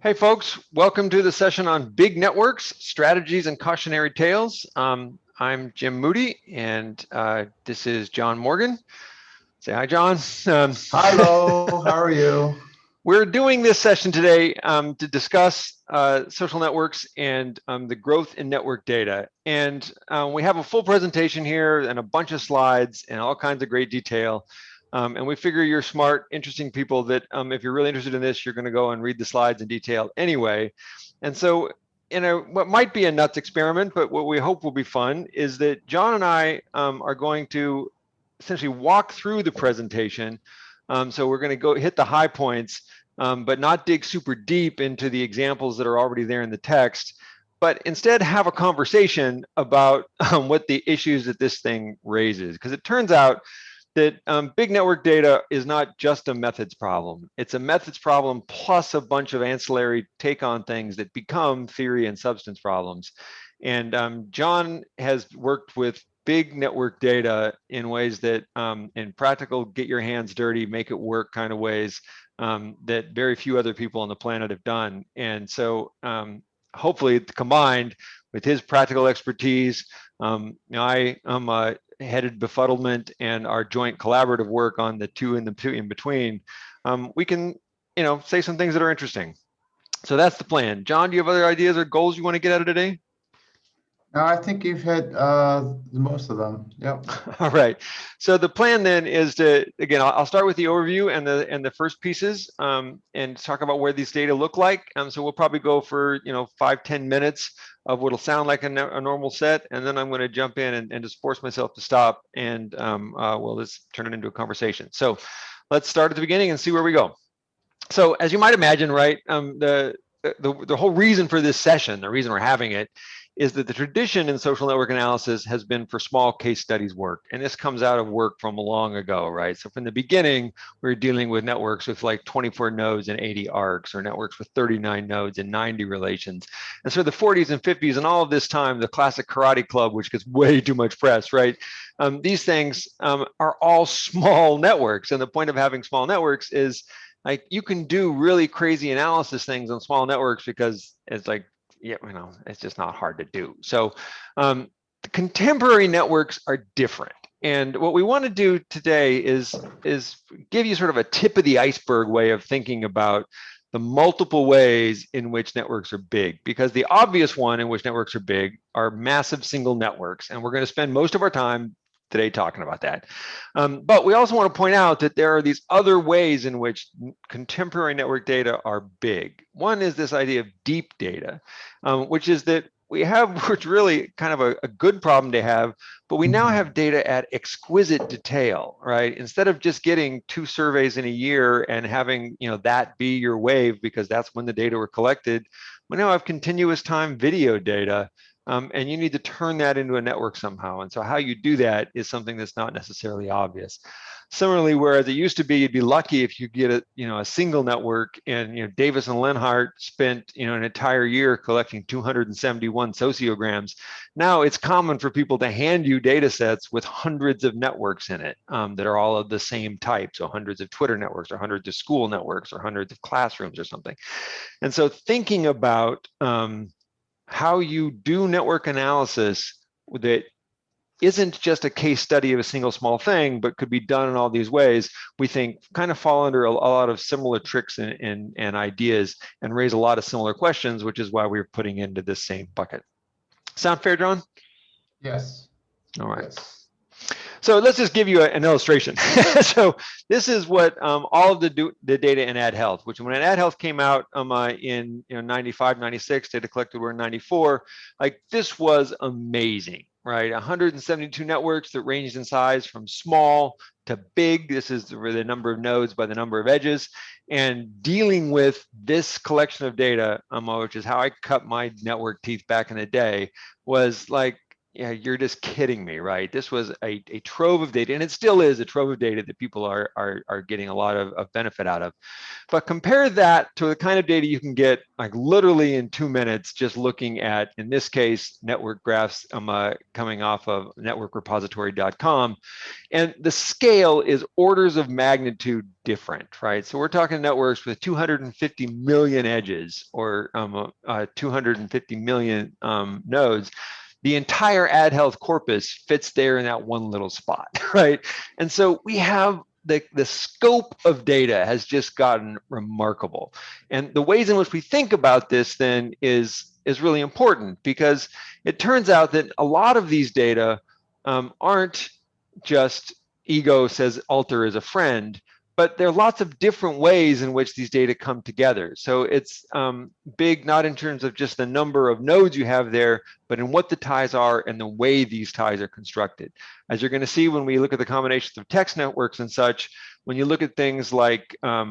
Hey folks, welcome to the session on big networks, strategies, and cautionary tales. I'm Jim Moody, and this is John Morgan. Say hi, John. Hello, how are you? We're doing this session today to discuss social networks and the growth in network data. And we have a full presentation here and a bunch of slides and all kinds of great detail. And we figure you're smart, interesting people that if you're really interested in this, you're going to go and read the slides in detail anyway. And so in what might be a nuts experiment, but what we hope will be fun, is that John and I are going to essentially walk through the presentation. So we're going to go hit the high points, but not dig super deep into the examples that are already there in the text, but instead have a conversation about what the issues that this thing raises. Because it turns out that big network data is not just a methods problem. It's a methods problem plus a bunch of ancillary take on things that become theory and substance problems. And John has worked with big network data in ways that in practical, get your hands dirty, make it work kind of ways that very few other people on the planet have done. And so hopefully combined with his practical expertise, I am headed befuddlement and our joint collaborative work on the two in between, we can, say some things that are interesting. So that's the plan. John, do you have other ideas or goals you want to get out of today? No, I think you've hit most of them. Yep. All right. So the plan then is to, again, I'll start with the overview and the first pieces and talk about where these data look like. So we'll probably go for 5-10 minutes of what'll sound like a normal set, and then I'm going to jump in and just force myself to stop, and we'll just turn it into a conversation. So let's start at the beginning and see where we go. So as you might imagine, right, the whole reason for this session, the reason we're having it, is that the tradition in social network analysis has been for small case studies work. And this comes out of work from long ago, right? So from the beginning, we were dealing with networks with like 24 nodes and 80 arcs, or networks with 39 nodes and 90 relations. And so the 40s and 50s and all of this time, the classic karate club, which gets way too much press, right? These things are all small networks. And the point of having small networks is like you can do really crazy analysis things on small networks because it's like, it's just not hard to do. So contemporary networks are different. And what we want to do today is give you sort of a tip of the iceberg way of thinking about the multiple ways in which networks are big, because the obvious one in which networks are big are massive single networks. And we're going to spend most of our time today talking about that. But we also want to point out that there are these other ways in which contemporary network data are big. One is this idea of deep data, which is that we have, which really kind of a good problem to have, but we now have data at exquisite detail, right? Instead of just getting 2 surveys in a year and having that be your wave because that's when the data were collected, we now have continuous time video data. And you need to turn that into a network somehow. And so how you do that is something that's not necessarily obvious. Similarly, whereas it used to be, you'd be lucky if you get a single network, and Davis and Lenhart spent an entire year collecting 271 sociograms. Now it's common for people to hand you data sets with hundreds of networks in it that are all of the same type. So hundreds of Twitter networks, or hundreds of school networks, or hundreds of classrooms or something. And so thinking about how you do network analysis that isn't just a case study of a single small thing, but could be done in all these ways, we think kind of fall under a lot of similar tricks and ideas and raise a lot of similar questions, which is why we're putting into this same bucket. Sound fair, John? Yes. All right. Yes. So let's just give you an illustration. So this is what all of the data in Ad Health, which when Ad Health came out in 95, 96, data collected were in 94, like this was amazing, right? 172 networks that ranged in size from small to big. This is the number of nodes by the number of edges. And dealing with this collection of data, which is how I cut my network teeth back in the day, was like yeah, you're just kidding me, right? This was a trove of data, and it still is a trove of data that people are getting a lot of benefit out of. But compare that to the kind of data you can get like literally in 2 minutes, just looking at, in this case, network graphs coming off of networkrepository.com. And the scale is orders of magnitude different, right? So we're talking networks with 250 million edges, or 250 million nodes. The entire ad health corpus fits there in that one little spot, right? And so we have the scope of data has just gotten remarkable. And the ways in which we think about this then is really important, because it turns out that a lot of these data aren't just ego says alter is a friend, but there are lots of different ways in which these data come together. So it's big, not in terms of just the number of nodes you have there, but in what the ties are and the way these ties are constructed. As you're going to see when we look at the combinations of text networks and such, when you look at things like a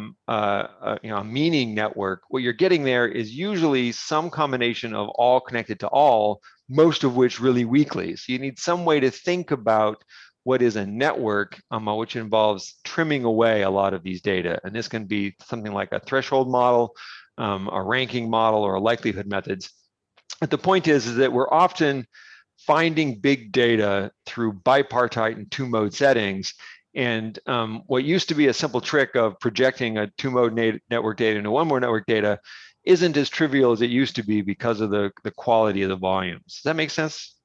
meaning network, what you're getting there is usually some combination of all connected to all, most of which really weakly. So you need some way to think about what is a network, which involves trimming away a lot of these data. And this can be something like a threshold model, a ranking model, or a likelihood methods. But the point is that we're often finding big data through bipartite and two-mode settings. And what used to be a simple trick of projecting a two-mode network data into one-mode network data isn't as trivial as it used to be because of the quality of the volumes. Does that make sense?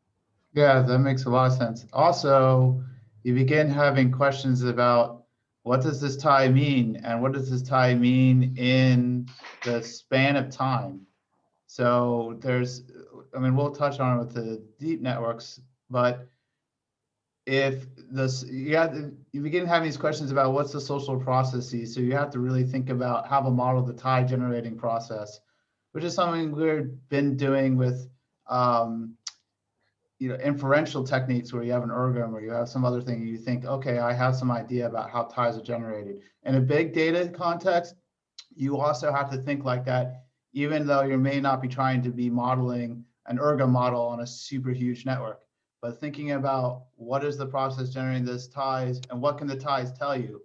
Yeah, that makes a lot of sense. Also, you begin having questions about what does this tie mean, and what does this tie mean in the span of time? So there's, I mean, we'll touch on it with the deep networks, but if this, you begin having these questions about what's the social processes. So you have to really think about, have a model of the tie generating process, which is something we've been doing with inferential techniques, where you have an ergon, where you have some other thing, and you think, okay, I have some idea about how ties are generated. In a big data context, you also have to think like that, even though you may not be trying to be modeling an ergon model on a super huge network, but thinking about what is the process generating those ties, and what can the ties tell you,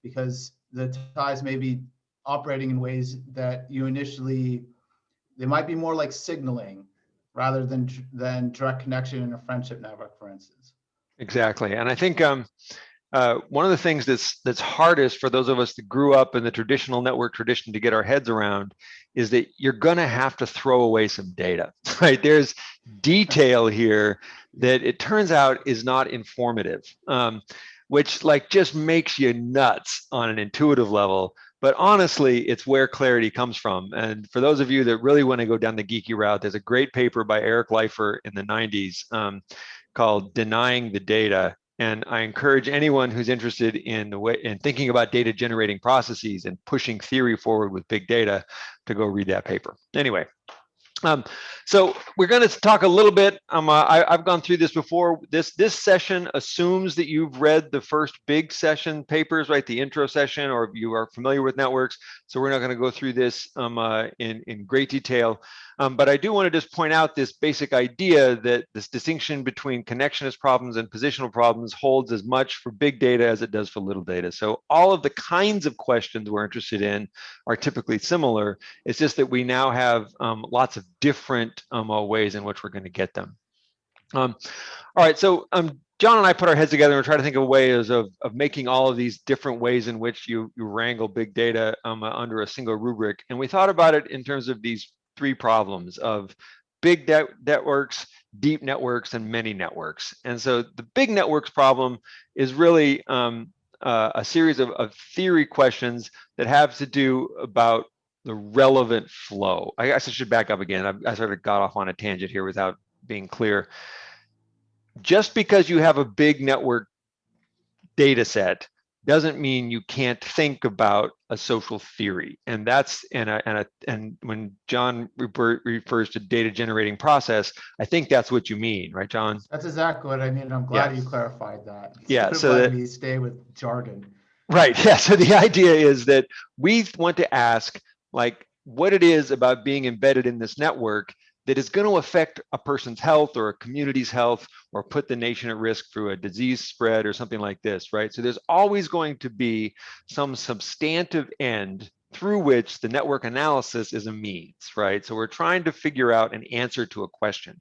because the ties may be operating in ways that you initially, they might be more like signaling rather than direct connection in a friendship network, for instance. Exactly. And I think one of the things that's hardest for those of us that grew up in the traditional network tradition to get our heads around is that you're going to have to throw away some data, right? There's detail here that it turns out is not informative, which like just makes you nuts on an intuitive level. But honestly, it's where clarity comes from. And for those of you that really want to go down the geeky route, there's a great paper by Eric Leifer in the 90s called Denying the Data. And I encourage anyone who's interested in thinking about data generating processes and pushing theory forward with big data to go read that paper. Anyway, so we're going to talk a little bit. I've gone through this before. This session assumes that you've read the first big session papers, right? The intro session, or you are familiar with networks. So we're not going to go through this in great detail. But I do want to just point out this basic idea that this distinction between connectionist problems and positional problems holds as much for big data as it does for little data. So all of the kinds of questions we're interested in are typically similar. It's just that we now have lots of different ways in which we're going to get them. All right, so John and I put our heads together and try to think of ways of making all of these different ways in which you wrangle big data under a single rubric. And we thought about it in terms of these three problems of big networks, deep networks, and many networks. And so the big networks problem is really a series of theory questions that have to do about the relevant flow. I guess I should back up again. I sort of got off on a tangent here without being clear. Just because you have a big network data set doesn't mean you can't think about a social theory. And that's and when John refers to data generating process, I think that's what you mean, right, John? That's exactly what I mean. I'm glad you clarified that. Yeah, so that we stay with jargon. Right. Yeah. So the idea is that we want to ask, like, what it is about being embedded in this network that is going to affect a person's health or a community's health or put the nation at risk through a disease spread or something like this, right? So there's always going to be some substantive end through which the network analysis is a means, right? So we're trying to figure out an answer to a question.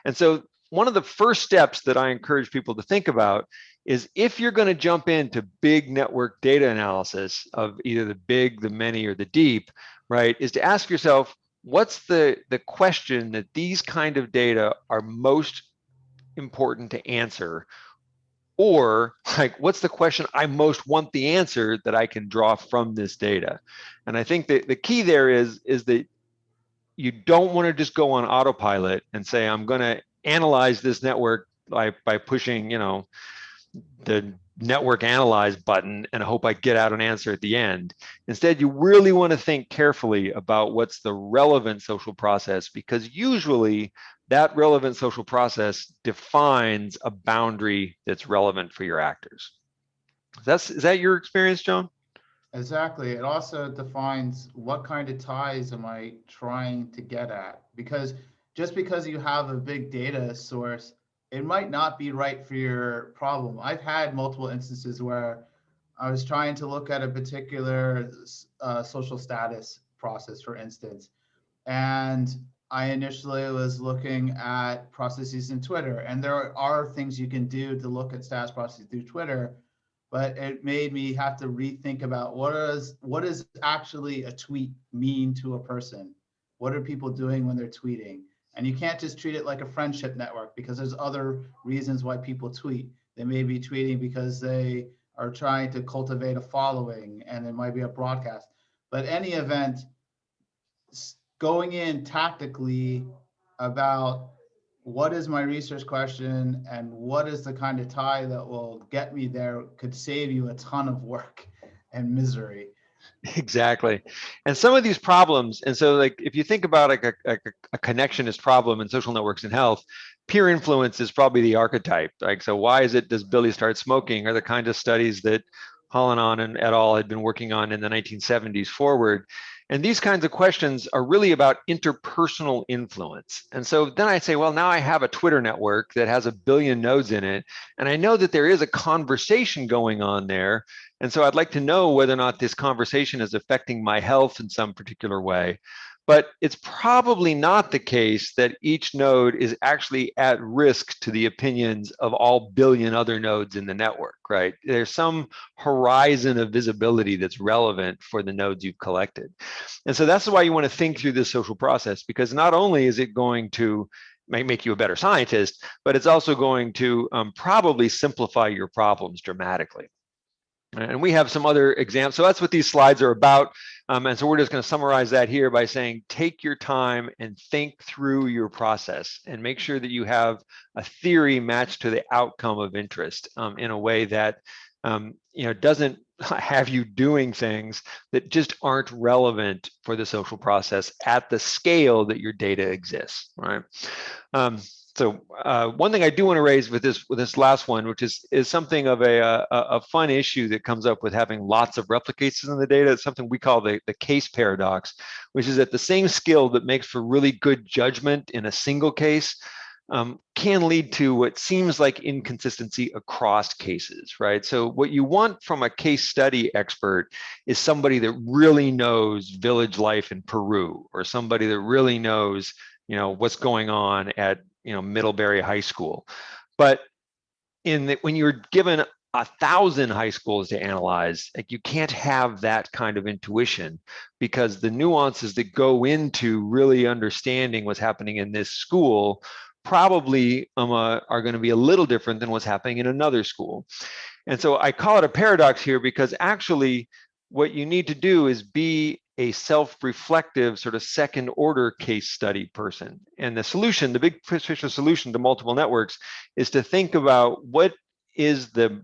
And so one of the first steps that I encourage people to think about is if you're going to jump into big network data analysis of either the big, the many, or the deep, right, is to ask yourself, what's the question that these kind of data are most important to answer? Or like, what's the question I most want the answer that I can draw from this data? And I think that the key there is that you don't want to just go on autopilot and say, I'm going to analyze this network by pushing, the network analyze button and hope I get out an answer at the end. Instead, you really want to think carefully about what's the relevant social process, because usually that relevant social process defines a boundary that's relevant for your actors. Is that your experience, Joan? Exactly. It also defines what kind of ties am I trying to get at? Because just because you have a big data source, it might not be right for your problem. I've had multiple instances where I was trying to look at a particular social status process, for instance, and I initially was looking at processes in Twitter, and there are things you can do to look at status processes through Twitter, but it made me have to rethink about what is actually a tweet mean to a person? What are people doing when they're tweeting? And you can't just treat it like a friendship network, because there's other reasons why people tweet. They may be tweeting because they are trying to cultivate a following, and it might be a broadcast. But any event, going in tactically about what is my research question and what is the kind of tie that will get me there could save you a ton of work and misery. Exactly. And some of these problems, and so like if you think about like a connectionist problem in social networks and health, peer influence is probably the archetype. Like, so why is it does Billy start smoking, are the kind of studies that Holland and et al. Had been working on in the 1970s forward. And these kinds of questions are really about interpersonal influence. And so then I say, well, now I have a Twitter network that has 1 billion nodes in it, and I know that there is a conversation going on there. And so I'd like to know whether or not this conversation is affecting my health in some particular way. But it's probably not the case that each node is actually at risk to the opinions of all billion other nodes in the network, right? There's some horizon of visibility that's relevant for the nodes you've collected. And so that's why you want to think through this social process, because not only is it going to make you a better scientist, but it's also going to probably simplify your problems dramatically. And we have some other examples. So that's what these slides are about. And so we're just going to summarize that here by saying, take your time and think through your process and make sure that you have a theory matched to the outcome of interest in a way that doesn't have you doing things that just aren't relevant for the social process at the scale that your data exists, right? So one thing I do want to raise with this last one, which is something of a fun issue that comes up with having lots of replicates in the data. It's something we call the case paradox, which is that the same skill that makes for really good judgment in a single case can lead to what seems like inconsistency across cases, right? So what you want from a case study expert is somebody that really knows village life in Peru, or somebody that really knows what's going on at Middlebury High School. But when you're given 1,000 high schools to analyze, like, you can't have that kind of intuition, because the nuances that go into really understanding what's happening in this school probably are going to be a little different than what's happening in another school. And so I call it a paradox here, because actually what you need to do is be a self-reflective sort of second order case study person. And the solution, the big picture solution to multiple networks, is to think about what is the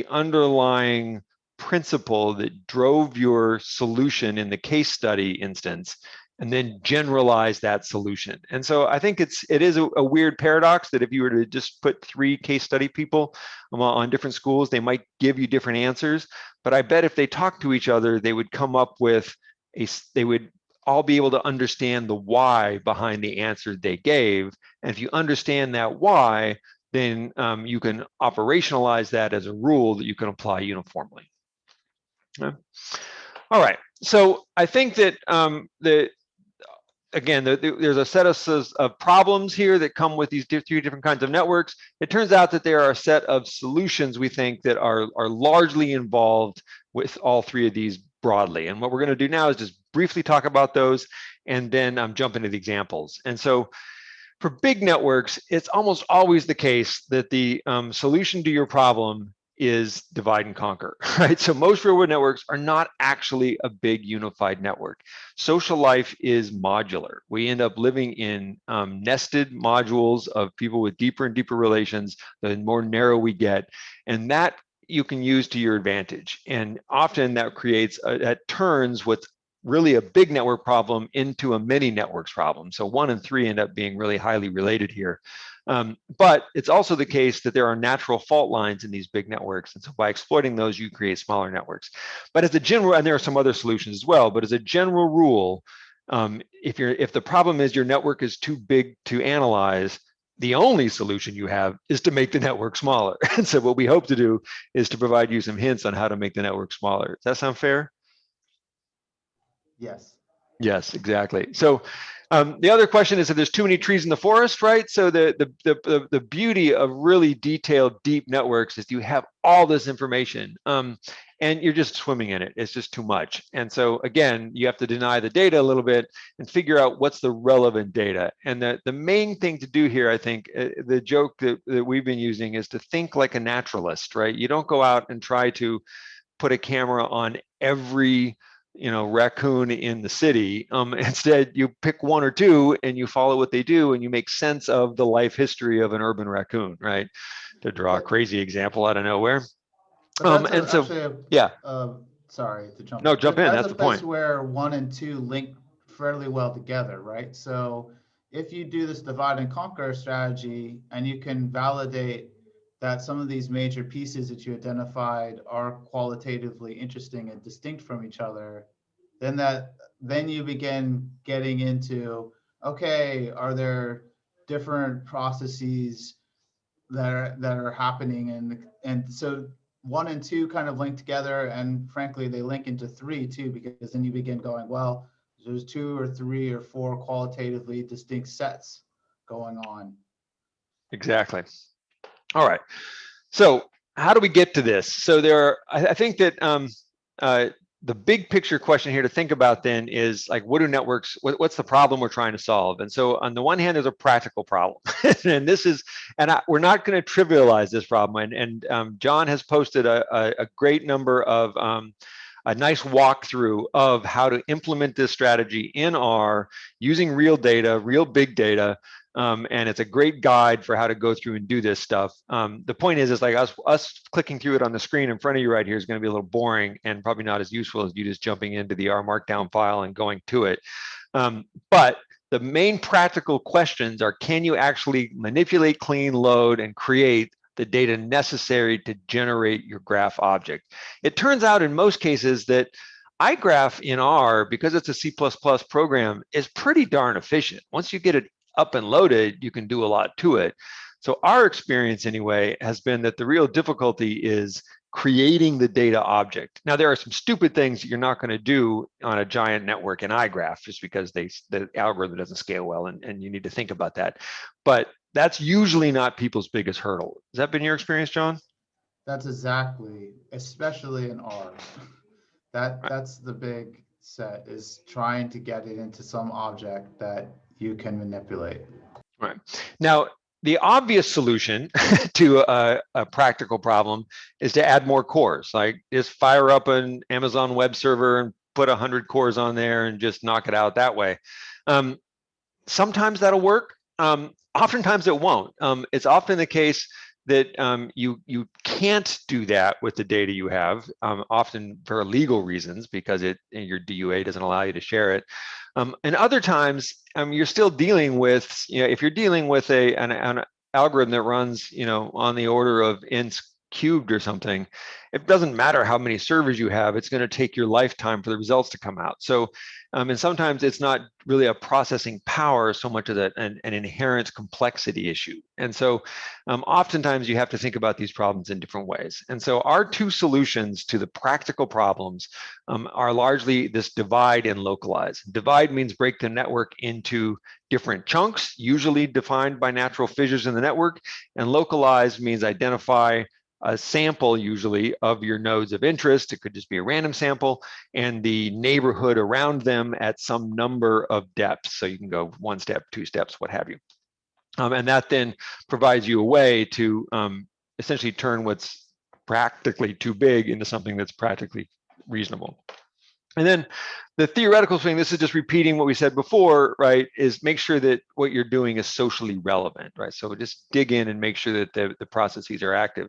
underlying principle that drove your solution in the case study instance, and then generalize that solution. And so I think it is a weird paradox that if you were to just put 3 case study people on different schools, they might give you different answers. But I bet if they talk to each other, they would come up with they would all be able to understand the why behind the answer they gave. And if you understand that why, then you can operationalize that as a rule that you can apply uniformly. Okay. All right. So I think that again, there's a set of problems here that come with these three different kinds of networks. It turns out that there are a set of solutions we think that are largely involved with all three of these broadly. And what we're going to do now is just briefly talk about those and then jump into the examples. And so for big networks, it's almost always the case that the solution to your problem is divide and conquer, right? So most real world networks are not actually a big unified network. Social life is modular. We end up living in nested modules of people with deeper and deeper relations, the more narrow we get. And that you can use to your advantage. And often that creates, that turns what's really a big network problem into a many networks problem. So 1 and 3 end up being really highly related here. But it's also the case that there are natural fault lines in these big networks. And so by exploiting those, you create smaller networks. But as a general, and there are some other solutions as well, but as a general rule, if the problem is your network is too big to analyze, the only solution you have is to make the network smaller. And so what we hope to do is to provide you some hints on how to make the network smaller. Does that sound fair? Yes. Yes, exactly. So the other question is if there's too many trees in the forest, right? So the beauty of really detailed, deep networks is you have all this information and you're just swimming in it. It's just too much. And so again, you have to deny the data a little bit and figure out what's the relevant data. And the main thing to do here, I think, the joke that we've been using is to think like a naturalist, right? You don't go out and try to put a camera on every raccoon in the city. Instead, you pick 1 or 2 and you follow what they do and you make sense of the life history of an urban raccoon, right? To draw a crazy example out of nowhere. And so, yeah. Sorry to jump No, in. jump in. That's That's a the place point. where 1 and 2 link fairly well together, right? So if you do this divide and conquer strategy and you can validate that some of these major pieces that you identified are qualitatively interesting and distinct from each other, then you begin getting into, okay, are there different processes that are happening, and so 1 and 2 kind of link together, and frankly they link into 3 too, because then you begin going, well, there's 2 or 3 or 4 qualitatively distinct sets going on. Exactly. All right. So how do we get to this? So I think that the big picture question here to think about then is like, what do networks, what's the problem we're trying to solve? And so on the one hand, there's a practical problem. And this is, we're not going to trivialize this problem. And John has posted a great number of a nice walkthrough of how to implement this strategy in R using real data, real big data. And it's a great guide for how to go through and do this stuff. The point is like us clicking through it on the screen in front of you right here is going to be a little boring and probably not as useful as you just jumping into the R Markdown file and going to it. But the main practical questions are, can you actually manipulate, clean, load, and create the data necessary to generate your graph object? It turns out in most cases that iGraph in R, because it's a C++ program, is pretty darn efficient. Once you get it up and loaded, you can do a lot to it. So our experience anyway has been that the real difficulty is creating the data object. Now there are some stupid things that you're not going to do on a giant network in iGraph just because the algorithm doesn't scale well, and you need to think about that. But that's usually not people's biggest hurdle. Has that been your experience, John? That's exactly, especially in R. That's the big set, is trying to get it into some object that you can manipulate. Right. Now, the obvious solution to a practical problem is to add more cores. Like just fire up an Amazon web server and put 100 cores on there and just knock it out that way. Sometimes that'll work. Oftentimes it won't. It's often the case that you can't do that with the data you have, often for legal reasons, because your DUA doesn't allow you to share it. And other times, you're still dealing with, if you're dealing with an algorithm that runs, on the order of n cubed or something, it doesn't matter how many servers you have, it's going to take your lifetime for the results to come out. So, and sometimes it's not really a processing power so much as an inherent complexity issue. And so oftentimes you have to think about these problems in different ways. And so our two solutions to the practical problems are largely this divide and localize. Divide means break the network into different chunks, usually defined by natural fissures in the network, and localize means identify a sample usually of your nodes of interest. It could just be a random sample, and the neighborhood around them at some number of depths. So you can go 1 step, 2 steps, what have you. And that then provides you a way to essentially turn what's practically too big into something that's practically reasonable. And then the theoretical thing, this is just repeating what we said before, right, is make sure that what you're doing is socially relevant, right? So just dig in and make sure that the processes are active.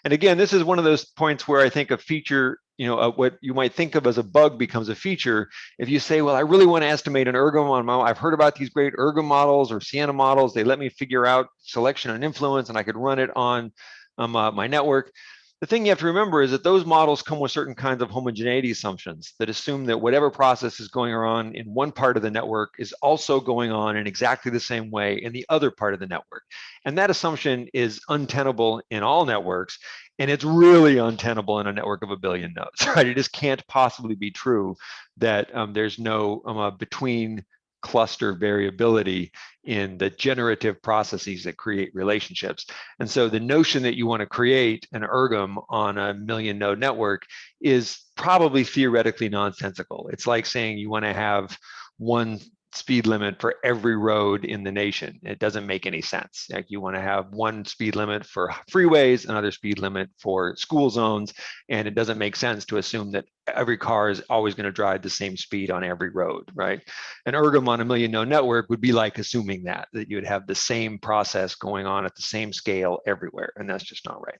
And again, this is one of those points where I think a feature, what you might think of as a bug becomes a feature. If you say, well, I really want to estimate an ergo model, I've heard about these great ergo models or Siena models, they let me figure out selection and influence, and I could run it on my network. The thing you have to remember is that those models come with certain kinds of homogeneity assumptions that assume that whatever process is going on in one part of the network is also going on in exactly the same way in the other part of the network. And that assumption is untenable in all networks, and it's really untenable in a network of 1 billion nodes, right? It just can't possibly be true that there's no between cluster variability in the generative processes that create relationships. And so the notion that you want to create an ergom on a 1 million node network is probably theoretically nonsensical. It's like saying you want to have one speed limit for every road in the nation. It doesn't make any sense. Like you want to have one speed limit for freeways, another speed limit for school zones, and it doesn't make sense to assume that every car is always going to drive the same speed on every road, right? An ergom on a 1 million node network would be like assuming that you would have the same process going on at the same scale everywhere, and that's just not right.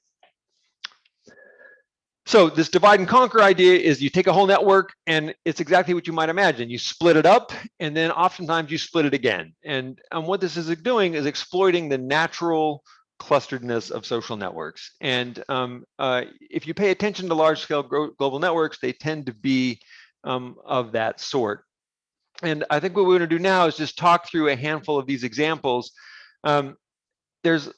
So this divide and conquer idea is you take a whole network and it's exactly what you might imagine. You split it up and then oftentimes you split it again. And what this is doing is exploiting the natural clusteredness of social networks. And if you pay attention to large scale global networks, they tend to be of that sort. And I think what we're going to do now is just talk through a handful of these examples. There's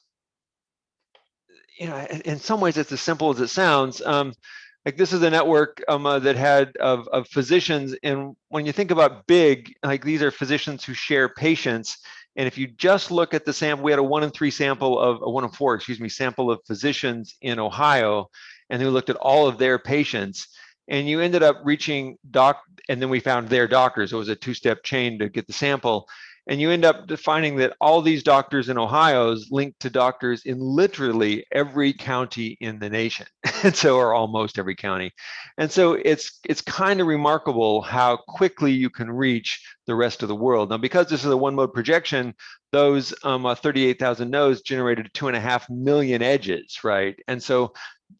in some ways it's as simple as it sounds. Like this is a network that had of physicians, and when you think about big, like these are physicians who share patients. And if you just look at the sample, we had a 1 in 3 sample of a 1 in 4, excuse me, sample of physicians in Ohio, and we looked at all of their patients, and you ended up reaching and then we found their doctors. It was a 2-step chain to get the sample. And you end up finding that all these doctors in Ohio is linked to doctors in literally every county in the nation, and so or almost every county. And so it's kind of remarkable how quickly you can reach the rest of the world. Now, because this is a 1-mode projection, those 38,000 nodes generated 2.5 million edges, right? And so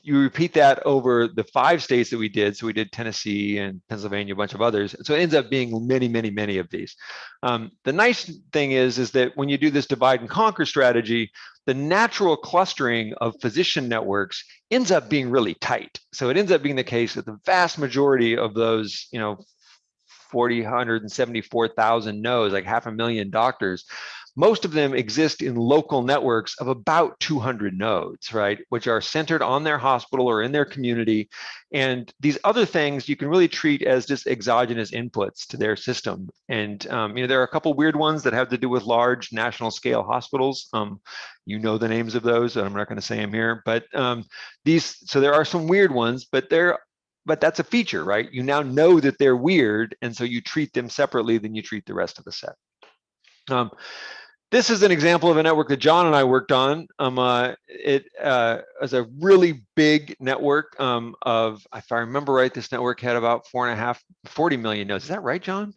you repeat that over the 5 states that we did. So we did Tennessee and Pennsylvania, a bunch of others. So it ends up being many, many, many of these. The nice thing is that when you do this divide and conquer strategy, the natural clustering of physician networks ends up being really tight. So it ends up being the case that the vast majority of those, 174,000 nodes, like 500,000 doctors, most of them exist in local networks of about 200 nodes, right, which are centered on their hospital or in their community. And these other things you can really treat as just exogenous inputs to their system. And there are a couple weird ones that have to do with large national scale hospitals. You know the names of those, and I'm not going to say them here. But so there are some weird ones, but that's a feature, right? You now know that they're weird, and so you treat them separately than you treat the rest of the set. This is an example of a network that John and I worked on. It was a really big network of, if I remember right, this network had about 40 million nodes. Is that right, John?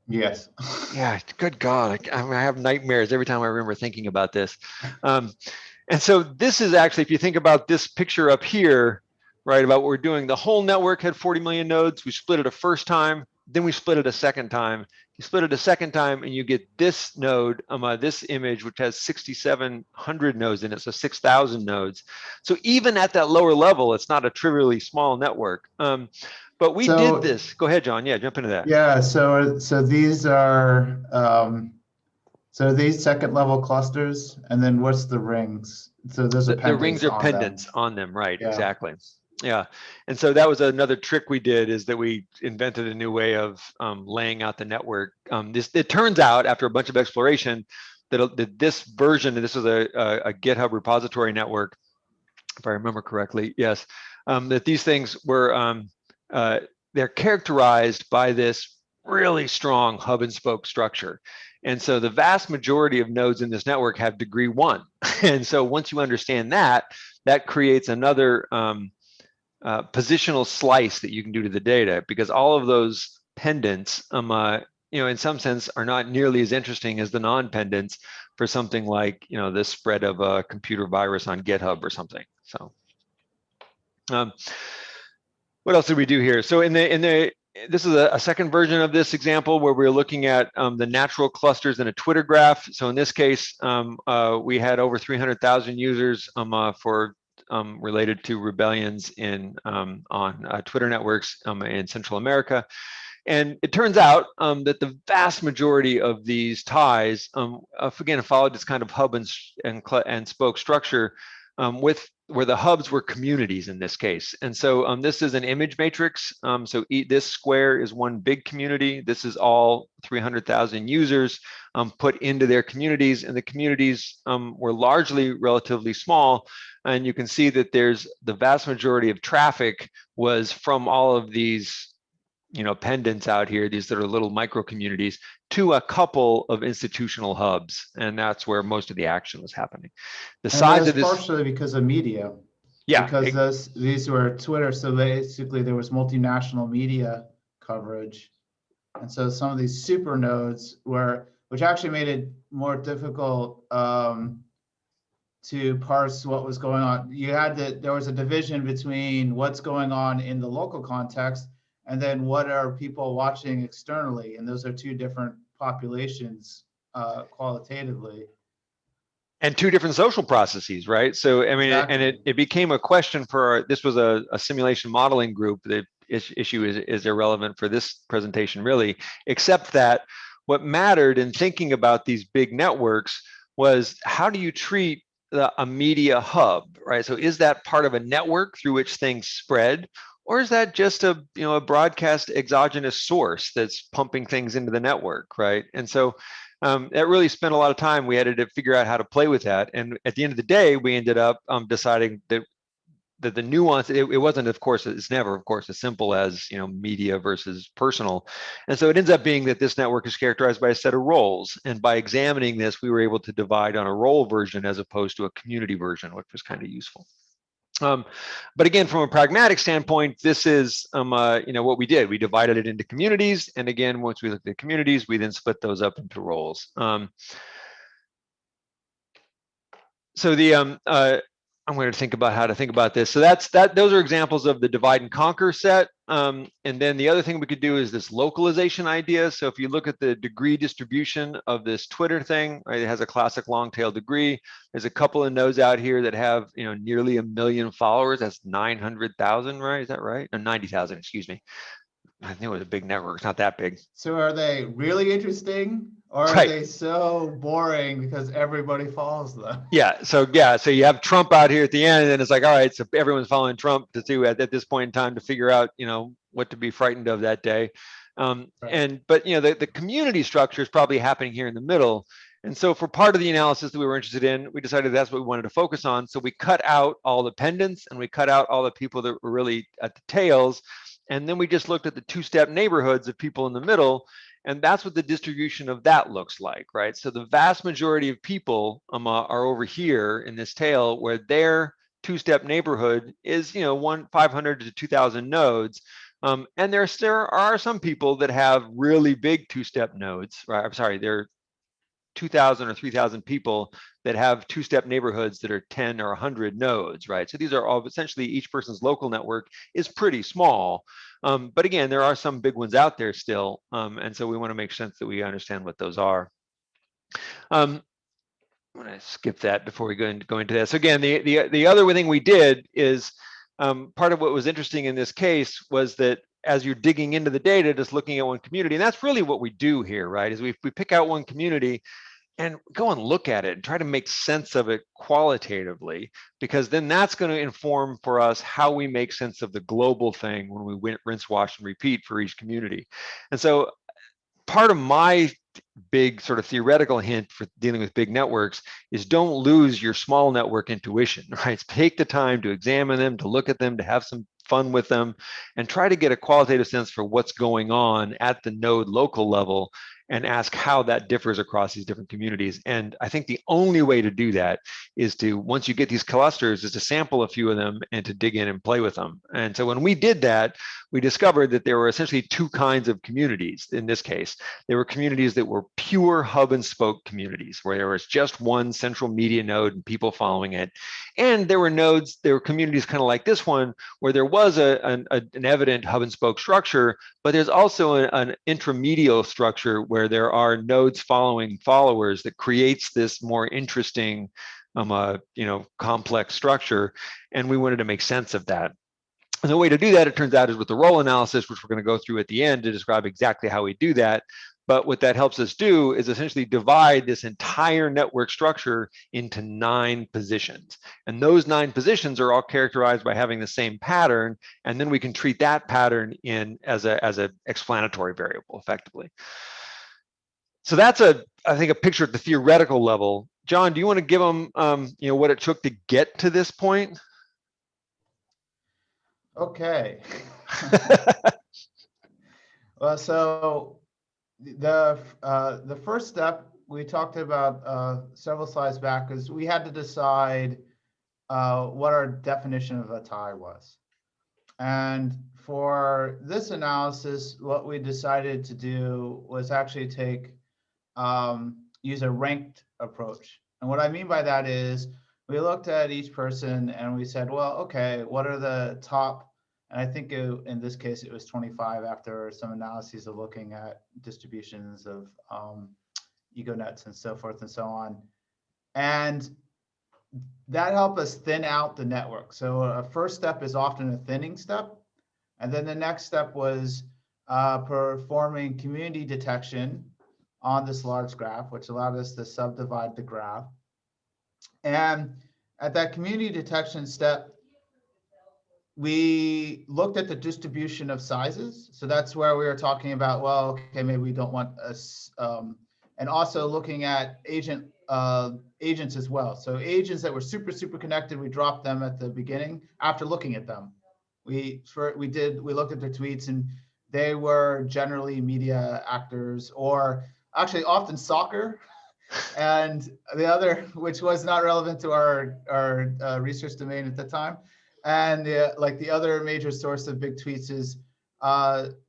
Yes. Yeah, good God. I have nightmares every time I remember thinking about this. And so this is actually, if you think about this picture up here, right, about what we're doing, the whole network had 40 million nodes. We split it a first time. Then we split it a second time. You split it a second time and you get this node, this image, which has 6,700 nodes in it, so 6,000 nodes. So even at that lower level, it's not a trivially small network. But we did this. Go ahead, John. Yeah, jump into that. Yeah, so these are so these second level clusters, and then what's the rings? So there's a The rings pendants are on pendants them. on them, right? Yeah. Exactly. Yeah, and so that was another trick we did, is that we invented a new way of laying out the network. It turns out, after a bunch of exploration, that this version, and this was a GitHub repository network, if I remember correctly, yes, that these things were they're characterized by this really strong hub and spoke structure. And so the vast majority of nodes in this network have degree 1. And so once you understand that, that creates another positional slice that you can do to the data, because all of those pendants, in some sense, are not nearly as interesting as the non-pendants for something like, this spread of a computer virus on GitHub or something. So, what else did we do here? So this is a second version of this example where we're looking at the natural clusters in a Twitter graph. So in this case, we had over 300,000 users for related to rebellions on Twitter networks in Central America. And it turns out that the vast majority of these ties, again, followed this kind of hub and spoke structure, where the hubs were communities in this case. And so this is an image matrix. So this square is one big community. This is all 300,000 users put into their communities, and the communities were largely relatively small. And you can see that there's the vast majority of traffic was from all of these pendants out here, these that are little micro communities, to a couple of institutional hubs, and that's where most of the action was happening. The size of this, partially because of media. Yeah, because these were Twitter, so basically there was multinational media coverage, and so some of these super nodes which actually made it more difficult to parse what was going on. There was a division between what's going on in the local context and then what are people watching externally, and those are two different populations qualitatively. And two different social processes, right? So, I mean, Exactly. and it became a question for, this was a simulation modeling group. The issue is irrelevant for this presentation, really, except that what mattered in thinking about these big networks was, how do you treat a media hub, right? So is that part of a network through which things spread? Or is that just a broadcast exogenous source that's pumping things into the network, right? And so that really spent a lot of time. We had to figure out how to play with that. And at the end of the day, we ended up deciding that the nuance, it wasn't, of course, it's never, of course, as simple as media versus personal. And so it ends up being that this network is characterized by a set of roles. And by examining this, we were able to divide on a role version as opposed to a community version, which was kind of useful. But again, from a pragmatic standpoint, this is what we did. We divided it into communities, and again, once we looked at communities, we then split those up into roles. So I'm going to think about how to think about this. So those are examples of the divide and conquer set. And then the other thing we could do is this localization idea. So if you look at the degree distribution of this Twitter thing, right, it has a classic long tail degree. There's a couple of nodes out here that have nearly 1 million followers. That's 900,000, right? Is that right? No, 90,000, excuse me. I think it was a big network. It's not that big. So are they really interesting, or are they so boring because everybody follows them? Yeah. So you have Trump out here at the end, and it's like, all right, so everyone's following Trump to do at this point in time to figure out, what to be frightened of that day. Right. But the community structure is probably happening here in the middle. And so for part of the analysis that we were interested in, we decided that's what we wanted to focus on. So we cut out all the pendants and we cut out all the people that were really at the tails. And then we just looked at the two-step neighborhoods of people in the middle. And that's what the distribution of that looks like, right? So the vast majority of people are over here in this tail, where their two-step neighborhood is, 500 to 2,000 nodes. And there are some people that have really big two-step nodes, right? I'm sorry, they're 2,000 or 3,000 people that have two-step neighborhoods that are 10 or 100 nodes, right? So these are all essentially each person's local network is pretty small. But again, there are some big ones out there still. And so we want to make sense that we understand what those are. I'm going to skip that before we go into that. So again, the other thing we did is part of what was interesting in this case was that as you're digging into the data, just looking at one community, and that's really what we do here, right? Is we pick out one community and go and look at it and try to make sense of it qualitatively, because then that's going to inform for us how we make sense of the global thing when we rinse, wash, and repeat for each community. And so part of my big sort of theoretical hint for dealing with big networks is don't lose your small network intuition, right? Take the time to examine them, to look at them, to have some fun with them, and try to get a qualitative sense for what's going on at the node local level and ask how that differs across these different communities. And I think the only way to do that is to, once you get these clusters, is to sample a few of them and to dig in and play with them. And so when we did that, we discovered that there were essentially two kinds of communities in this case. There were communities that were pure hub and spoke communities, where there was just one central media node and people following it. And there were communities kind of like this one, where there was an evident hub and spoke structure, but there's also an intramedial structure where there are nodes following followers that creates this more interesting, complex structure. And we wanted to make sense of that. And the way to do that, it turns out, is with the role analysis, which we're going to go through at the end to describe exactly how we do that. But what that helps us do is essentially divide this entire network structure into 9 positions. And those 9 positions are all characterized by having the same pattern. And then we can treat that pattern as a explanatory variable effectively. So that's I think a picture at the theoretical level. John, do you want to give them what it took to get to this point? Okay. Well, so the first step we talked about several slides back is we had to decide what our definition of a tie was. And for this analysis, what we decided to do was actually use a ranked approach. And what I mean by that is we looked at each person and we said, well, okay, what are the top? And I think in this case, it was 25 after some analyses of looking at distributions of EgoNets and so forth and so on. And that helped us thin out the network. So a first step is often a thinning step. And then the next step was performing community detection on this large graph, which allowed us to subdivide the graph. And at that community detection step, we looked at the distribution of sizes. So that's where we were talking about, well, okay, maybe we don't want us, and also looking at agents as well. So agents that were super connected, we dropped them at the beginning after looking at them. We looked at their tweets, and they were generally media actors, or actually often soccer. And the other, which was not relevant to our research domain at the time. And the other major source of big tweets is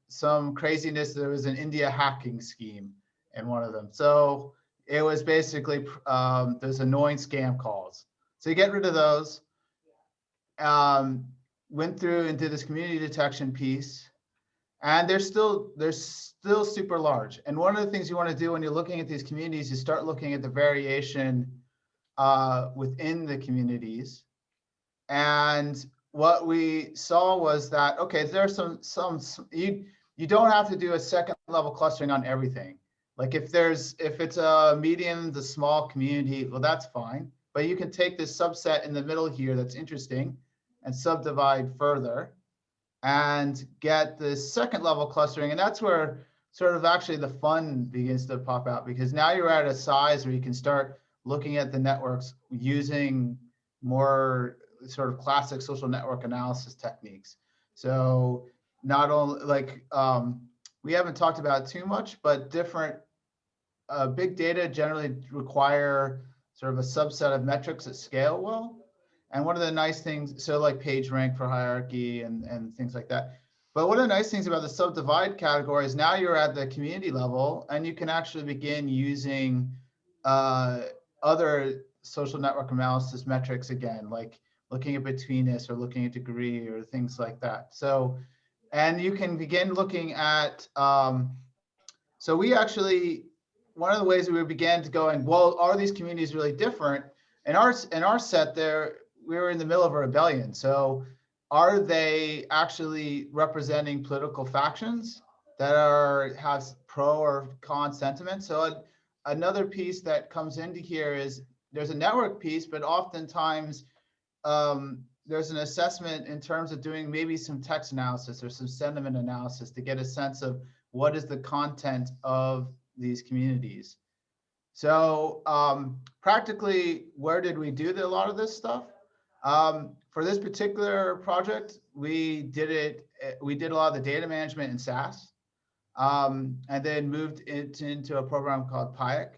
some craziness. There was an India hacking scheme in one of them. So it was basically those annoying scam calls. So you get rid of those. Went through and did this community detection piece, and they're still super large. And one of the things you want to do when you're looking at these communities is start looking at the variation within the communities. And what we saw was that, okay, there's you don't have to do a second level clustering on everything. Like if it's a medium to small community, well, that's fine. But you can take this subset in the middle here that's interesting and subdivide further and get the second level clustering. And that's where sort of actually the fun begins to pop out, because now you're at a size where you can start looking at the networks using more sort of classic social network analysis techniques. So not only we haven't talked about it too much, but different big data generally require sort of a subset of metrics that scale well. And one of the nice things, so like page rank for hierarchy and things like that. But one of the nice things about the subdivide category is now you're at the community level and you can actually begin using other social network analysis metrics again, like looking at betweenness or looking at degree or things like that. So, and you can begin looking at, so we actually, one of the ways we began to going, well, are these communities really different? In our set there, we were in the middle of a rebellion. So are they actually representing political factions that have pro or con sentiment? So another piece that comes into here is there's a network piece, but oftentimes there's an assessment in terms of doing maybe some text analysis or some sentiment analysis to get a sense of what is the content of these communities. So practically, where did we do a lot of this stuff? For this particular project, we did a lot of the data management in SAS, and then moved it into a program called PIAC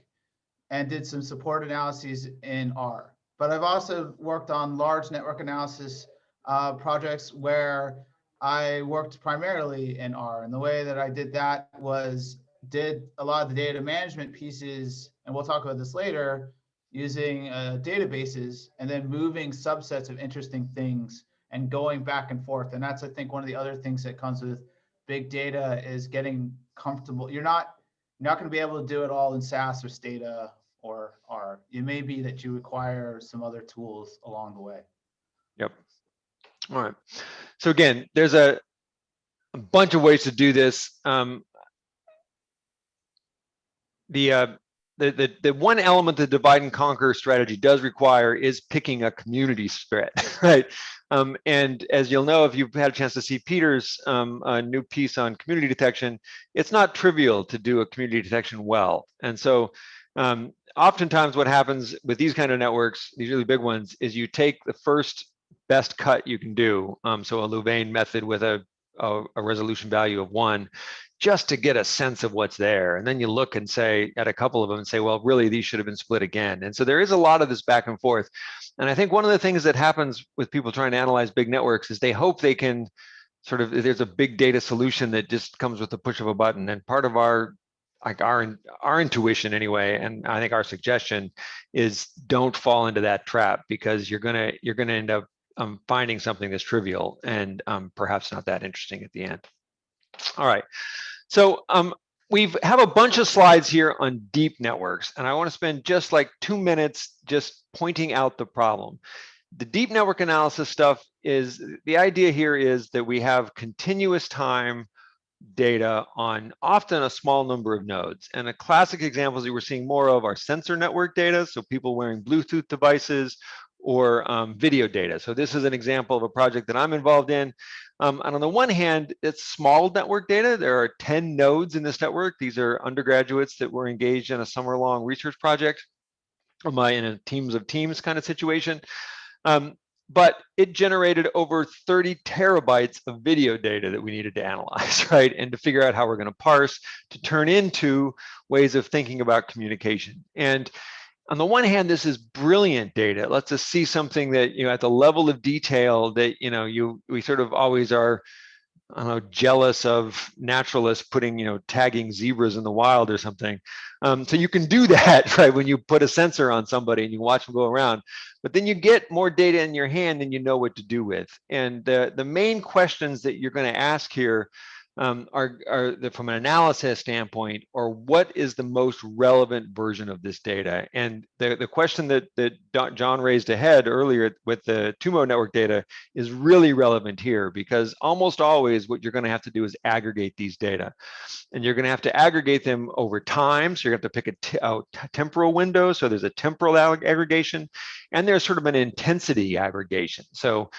and did some support analyses in R. But I've also worked on large network analysis projects where I worked primarily in R. And the way that I did that was did a lot of the data management pieces, and we'll talk about this later, using databases and then moving subsets of interesting things and going back and forth. And that's, I think, one of the other things that comes with big data is getting comfortable. You're not going to be able to do it all in SAS or Stata or R. It may be that you require some other tools along the way. Yep. All right. So again, there's a bunch of ways to do this. The one element the divide and conquer strategy does require is picking a community spread, right? And as you'll know, if you've had a chance to see Peter's new piece on community detection, it's not trivial to do a community detection well. And so oftentimes what happens with these kind of networks, these really big ones, is you take the first best cut you can do. So a Louvain method with a resolution value of 1, just to get a sense of what's there. And then you look and say at a couple of them and say, well, really, these should have been split again. And so there is a lot of this back and forth. And I think one of the things that happens with people trying to analyze big networks is they hope they can sort of, there's a big data solution that just comes with the push of a button. And part of our intuition anyway, and I think our suggestion is don't fall into that trap, because you're gonna end up finding something that's trivial and perhaps not that interesting at the end. All right, so we have a bunch of slides here on deep networks, and I want to spend just like 2 minutes just pointing out the problem. The deep network analysis stuff is, the idea here is that we have continuous time data on often a small number of nodes. And the classic examples that we're seeing more of are sensor network data, so people wearing Bluetooth devices, or video data. So this is an example of a project that I'm involved in. And on the one hand, it's small network data. There are 10 nodes in this network. These are undergraduates that were engaged in a summer-long research project, in a teams of teams kind of situation. But it generated over 30 terabytes of video data that we needed to analyze, right? And to figure out how we're going to parse to turn into ways of thinking about communication. And on the one hand, this is brilliant data. It lets us see something that, at the level of detail that, we sort of always are, I don't know, jealous of naturalists putting, tagging zebras in the wild or something. So you can do that, right, when you put a sensor on somebody and you watch them go around. But then you get more data in your hand and you know what to do with. And the main questions that you're going to ask here are from an analysis standpoint, or what is the most relevant version of this data? And the question that John raised ahead earlier with the TUMO network data is really relevant here, because almost always what you're going to have to do is aggregate these data. And you're going to have to aggregate them over time. So you're going to have to pick a temporal window. So there's a temporal aggregation, and there's sort of an intensity aggregation. So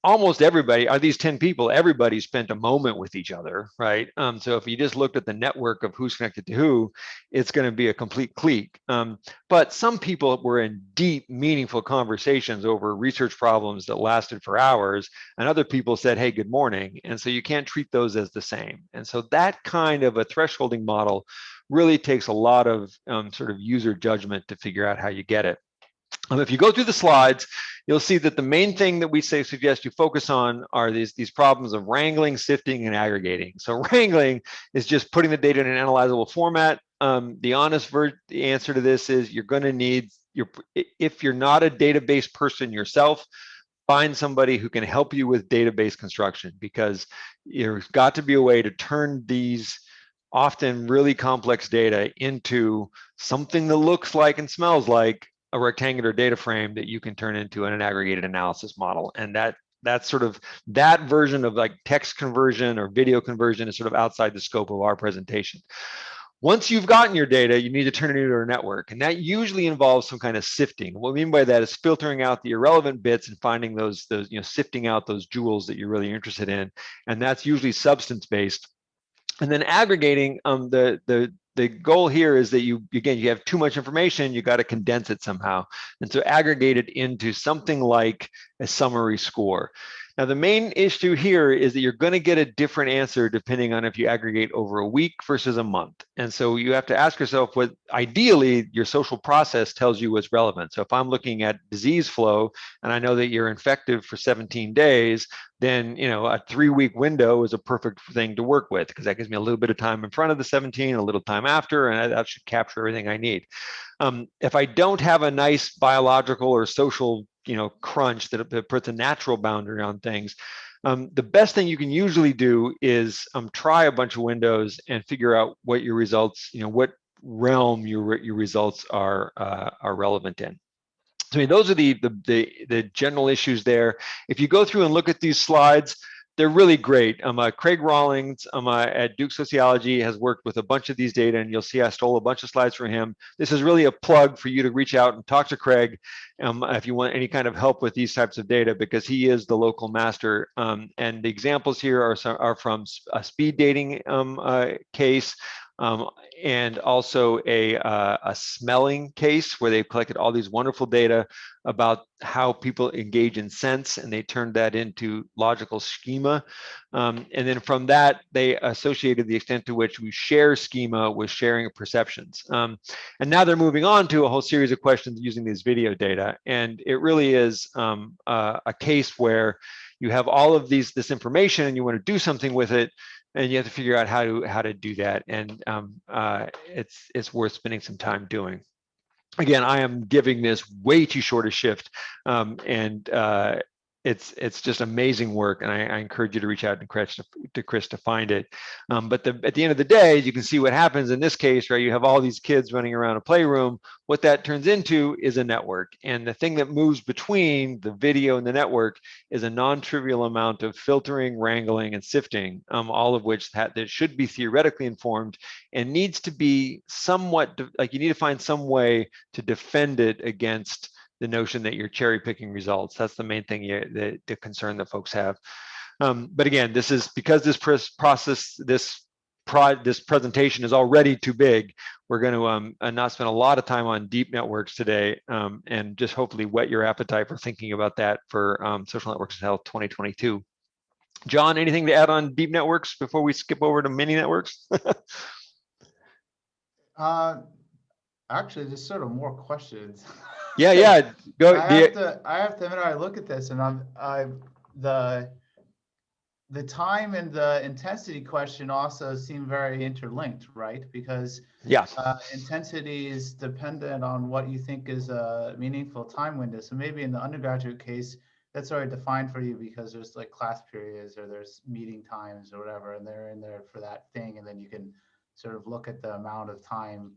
almost everybody, are these 10 people, everybody spent a moment with each other, right? So if you just looked at the network of who's connected to who, it's going to be a complete clique. But some people were in deep, meaningful conversations over research problems that lasted for hours, and other people said, hey, good morning. And so you can't treat those as the same. And so that kind of a thresholding model really takes a lot of sort of user judgment to figure out how you get it. If you go through the slides, you'll see that the main thing that we suggest you focus on are these problems of wrangling, sifting, and aggregating. So wrangling is just putting the data in an analyzable format. the honest the answer to this is you're going to need if you're not a database person yourself, find somebody who can help you with database construction, because there's got to be a way to turn these often really complex data into something that looks like and smells like a rectangular data frame that you can turn into an aggregated analysis model. And that's sort of that version of like text conversion or video conversion is sort of outside the scope of our presentation. Once you've gotten your data, you need to turn it into a network. And that usually involves some kind of sifting. What we mean by that is filtering out the irrelevant bits and finding those sifting out those jewels that you're really interested in. And that's usually substance-based. And then aggregating, the goal here is that you have too much information, you got to condense it somehow. And so aggregate it into something like a summary score. Now, the main issue here is that you're going to get a different answer depending on if you aggregate over a week versus a month. And so you have to ask yourself what ideally your social process tells you what's relevant. So if I'm looking at disease flow and I know that you're infected for 17 days, then a 3-week window is a perfect thing to work with, because that gives me a little bit of time in front of the 17, a little time after, and that should capture everything I need. If I don't have a nice biological or social crunch that puts a natural boundary on things, the best thing you can usually do is try a bunch of windows and figure out what your results, what realm your results are relevant in. So I mean, those are the general issues there. If you go through and look at these slides, they're really great. Craig Rawlings at Duke Sociology has worked with a bunch of these data, and you'll see I stole a bunch of slides from him. This is really a plug for you to reach out and talk to Craig if you want any kind of help with these types of data, because he is the local master. And the examples here are from a speed dating case, and also a smelling case where they've collected all these wonderful data about how people engage in sense, and they turned that into logical schema. And then from that, they associated the extent to which we share schema with sharing of perceptions. And now they're moving on to a whole series of questions using these video data. And it really is a case where you have all of this information and you want to do something with it, and you have to figure out how to do that. And it's worth spending some time doing. Again, I am giving this way too short a shift, and it's just amazing work, and I encourage you to reach out to Chris to find it. But at the end of the day, you can see what happens in this case, right? You have all these kids running around a playroom. What that turns into is a network, and the thing that moves between the video and the network is a non-trivial amount of filtering, wrangling, and sifting, all of which that should be theoretically informed and needs to be somewhat like you need to find some way to defend it against the notion that you're cherry picking results. That's the main thing, the concern that folks have. But again, this is because this presentation is already too big. We're going to not spend a lot of time on deep networks today, and just hopefully whet your appetite for thinking about that for Social Networks in Health 2022. John, anything to add on deep networks before we skip over to mini networks? Actually, just sort of more questions. Yeah. Go. I have to admit, I look at this and the time and the intensity question also seem very interlinked, right? Because intensity is dependent on what you think is a meaningful time window. So maybe in the undergraduate case, that's already defined for you because there's like class periods or there's meeting times or whatever, and they're in there for that thing. And then you can sort of look at the amount of time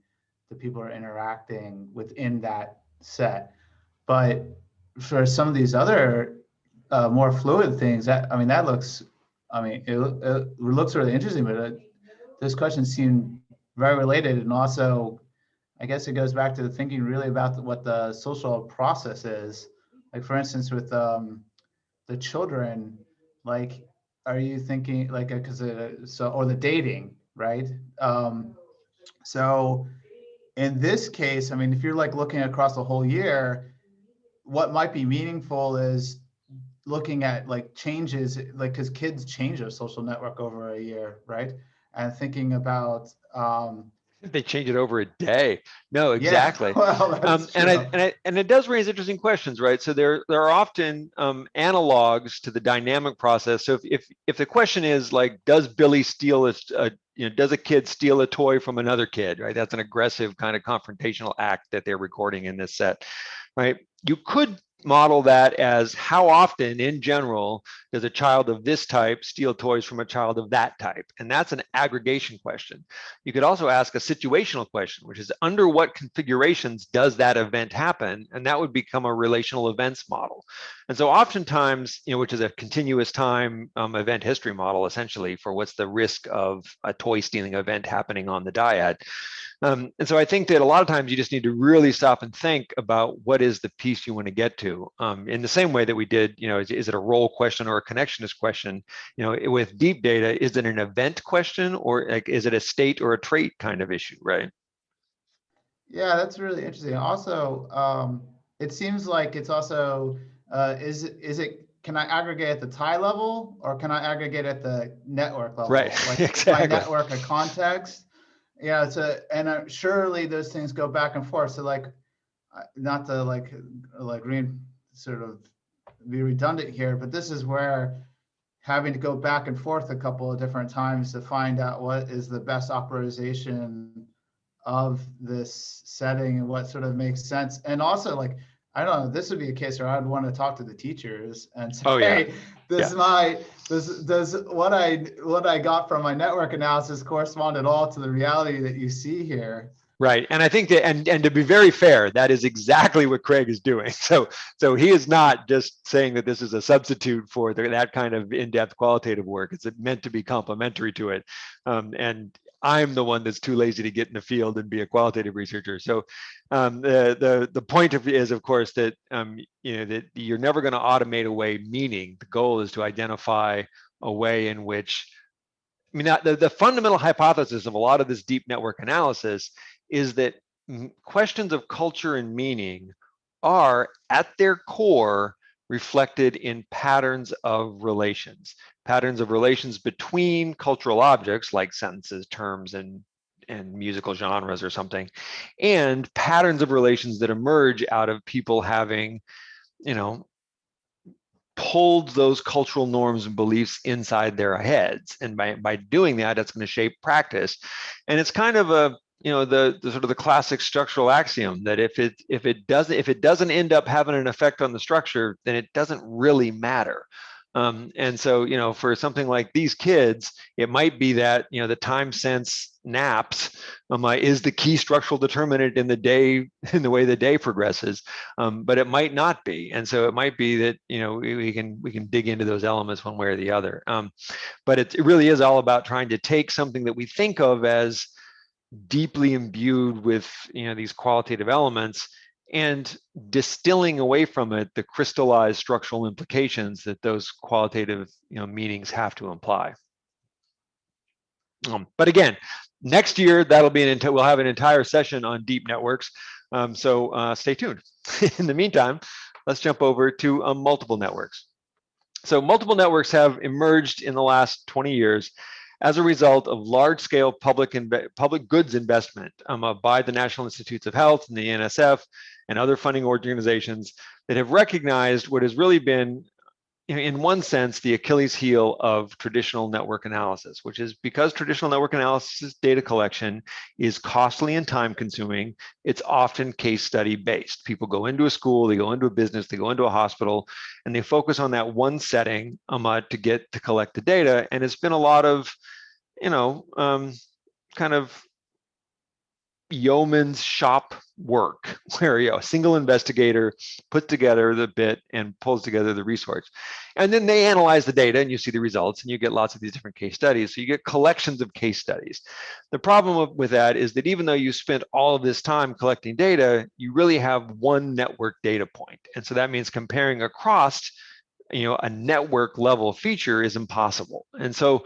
the people are interacting within that set. But for some of these other more fluid things, that looks, it looks really interesting, but this question seemed very related. And also, I guess it goes back to the thinking really about what the social process is. Like, for instance, with the children, like, are you thinking like, or the dating, right? So in this case, if you're like looking across the whole year, what might be meaningful is looking at like changes, like, because kids change their social network over a year, right? And thinking about they change it over a day. No, exactly. Yeah, well, that's true. And it does raise interesting questions, right? So there are often analogs to the dynamic process. So if the question is like, does Billy steal does a kid steal a toy from another kid, right? That's an aggressive kind of confrontational act that they're recording in this set, right? You could model that as how often in general does a child of this type steal toys from a child of that type? And that's an aggregation question. You could also ask a situational question, which is under what configurations does that event happen? And that would become a relational events model. And so oftentimes, which is a continuous time event history model, essentially, for what's the risk of a toy stealing event happening on the dyad. And so I think that a lot of times you just need to really stop and think about what is the piece you want to get to. In the same way that we did, is it a role question or a connectionist question? With deep data, is it an event question, or like, is it a state or a trait kind of issue, right? Yeah, that's really interesting. Also, it seems like it's also, can I aggregate at the tie level, or can I aggregate at the network level? Right, Like exactly. if I network a context, surely those things go back and forth. So like, not to sort of be redundant here, but this is where having to go back and forth a couple of different times to find out what is the best optimization of this setting and what sort of makes sense. And also, like, I don't know, this would be a case where I'd want to talk to the teachers and say, Oh, yeah. does what I got from my network analysis correspond at all to the reality that you see here? Right, and I think that, and to be very fair, that is exactly what Craig is doing. So he is not just saying that this is a substitute for that kind of in-depth qualitative work. It's meant to be complementary to it. And I'm the one that's too lazy to get in the field and be a qualitative researcher. So the point is, of course, that that you're never going to automate away meaning. The goal is to identify a way in which, the fundamental hypothesis of a lot of this deep network analysis is that questions of culture and meaning are at their core reflected in patterns of relations between cultural objects like sentences, terms, and musical genres or something, and patterns of relations that emerge out of people having, pulled those cultural norms and beliefs inside their heads. And by doing that, that's going to shape practice. And it's kind of a, the sort of the classic structural axiom that if it doesn't end up having an effect on the structure, then it doesn't really matter. And so, for something like these kids, it might be that, the time sense naps is the key structural determinant in the way the day progresses, but it might not be. And so it might be that, we can dig into those elements one way or the other. But it really is all about trying to take something that we think of as deeply imbued with, these qualitative elements, and distilling away from it the crystallized structural implications that those qualitative meanings have to imply. But again, next year we'll have an entire session on deep networks, so stay tuned. In the meantime, let's jump over to multiple networks. So multiple networks have emerged in the last 20 years as a result of large-scale public goods investment by the National Institutes of Health and the NSF and other funding organizations that have recognized what has really been, in one sense, the Achilles heel of traditional network analysis, which is because traditional network analysis data collection is costly and time-consuming, it's often case study based. People go into a school, they go into a business, they go into a hospital, and they focus on that one setting to collect the data. And it's been a lot of, kind of yeoman's shop work where a single investigator puts together the bit and pulls together the resource, and then they analyze the data and you see the results and you get lots of these different case studies. So you get collections of case studies. The problem with that is that even though you spent all of this time collecting data, you really have one network data point, and so that means comparing across a network level feature is impossible. And so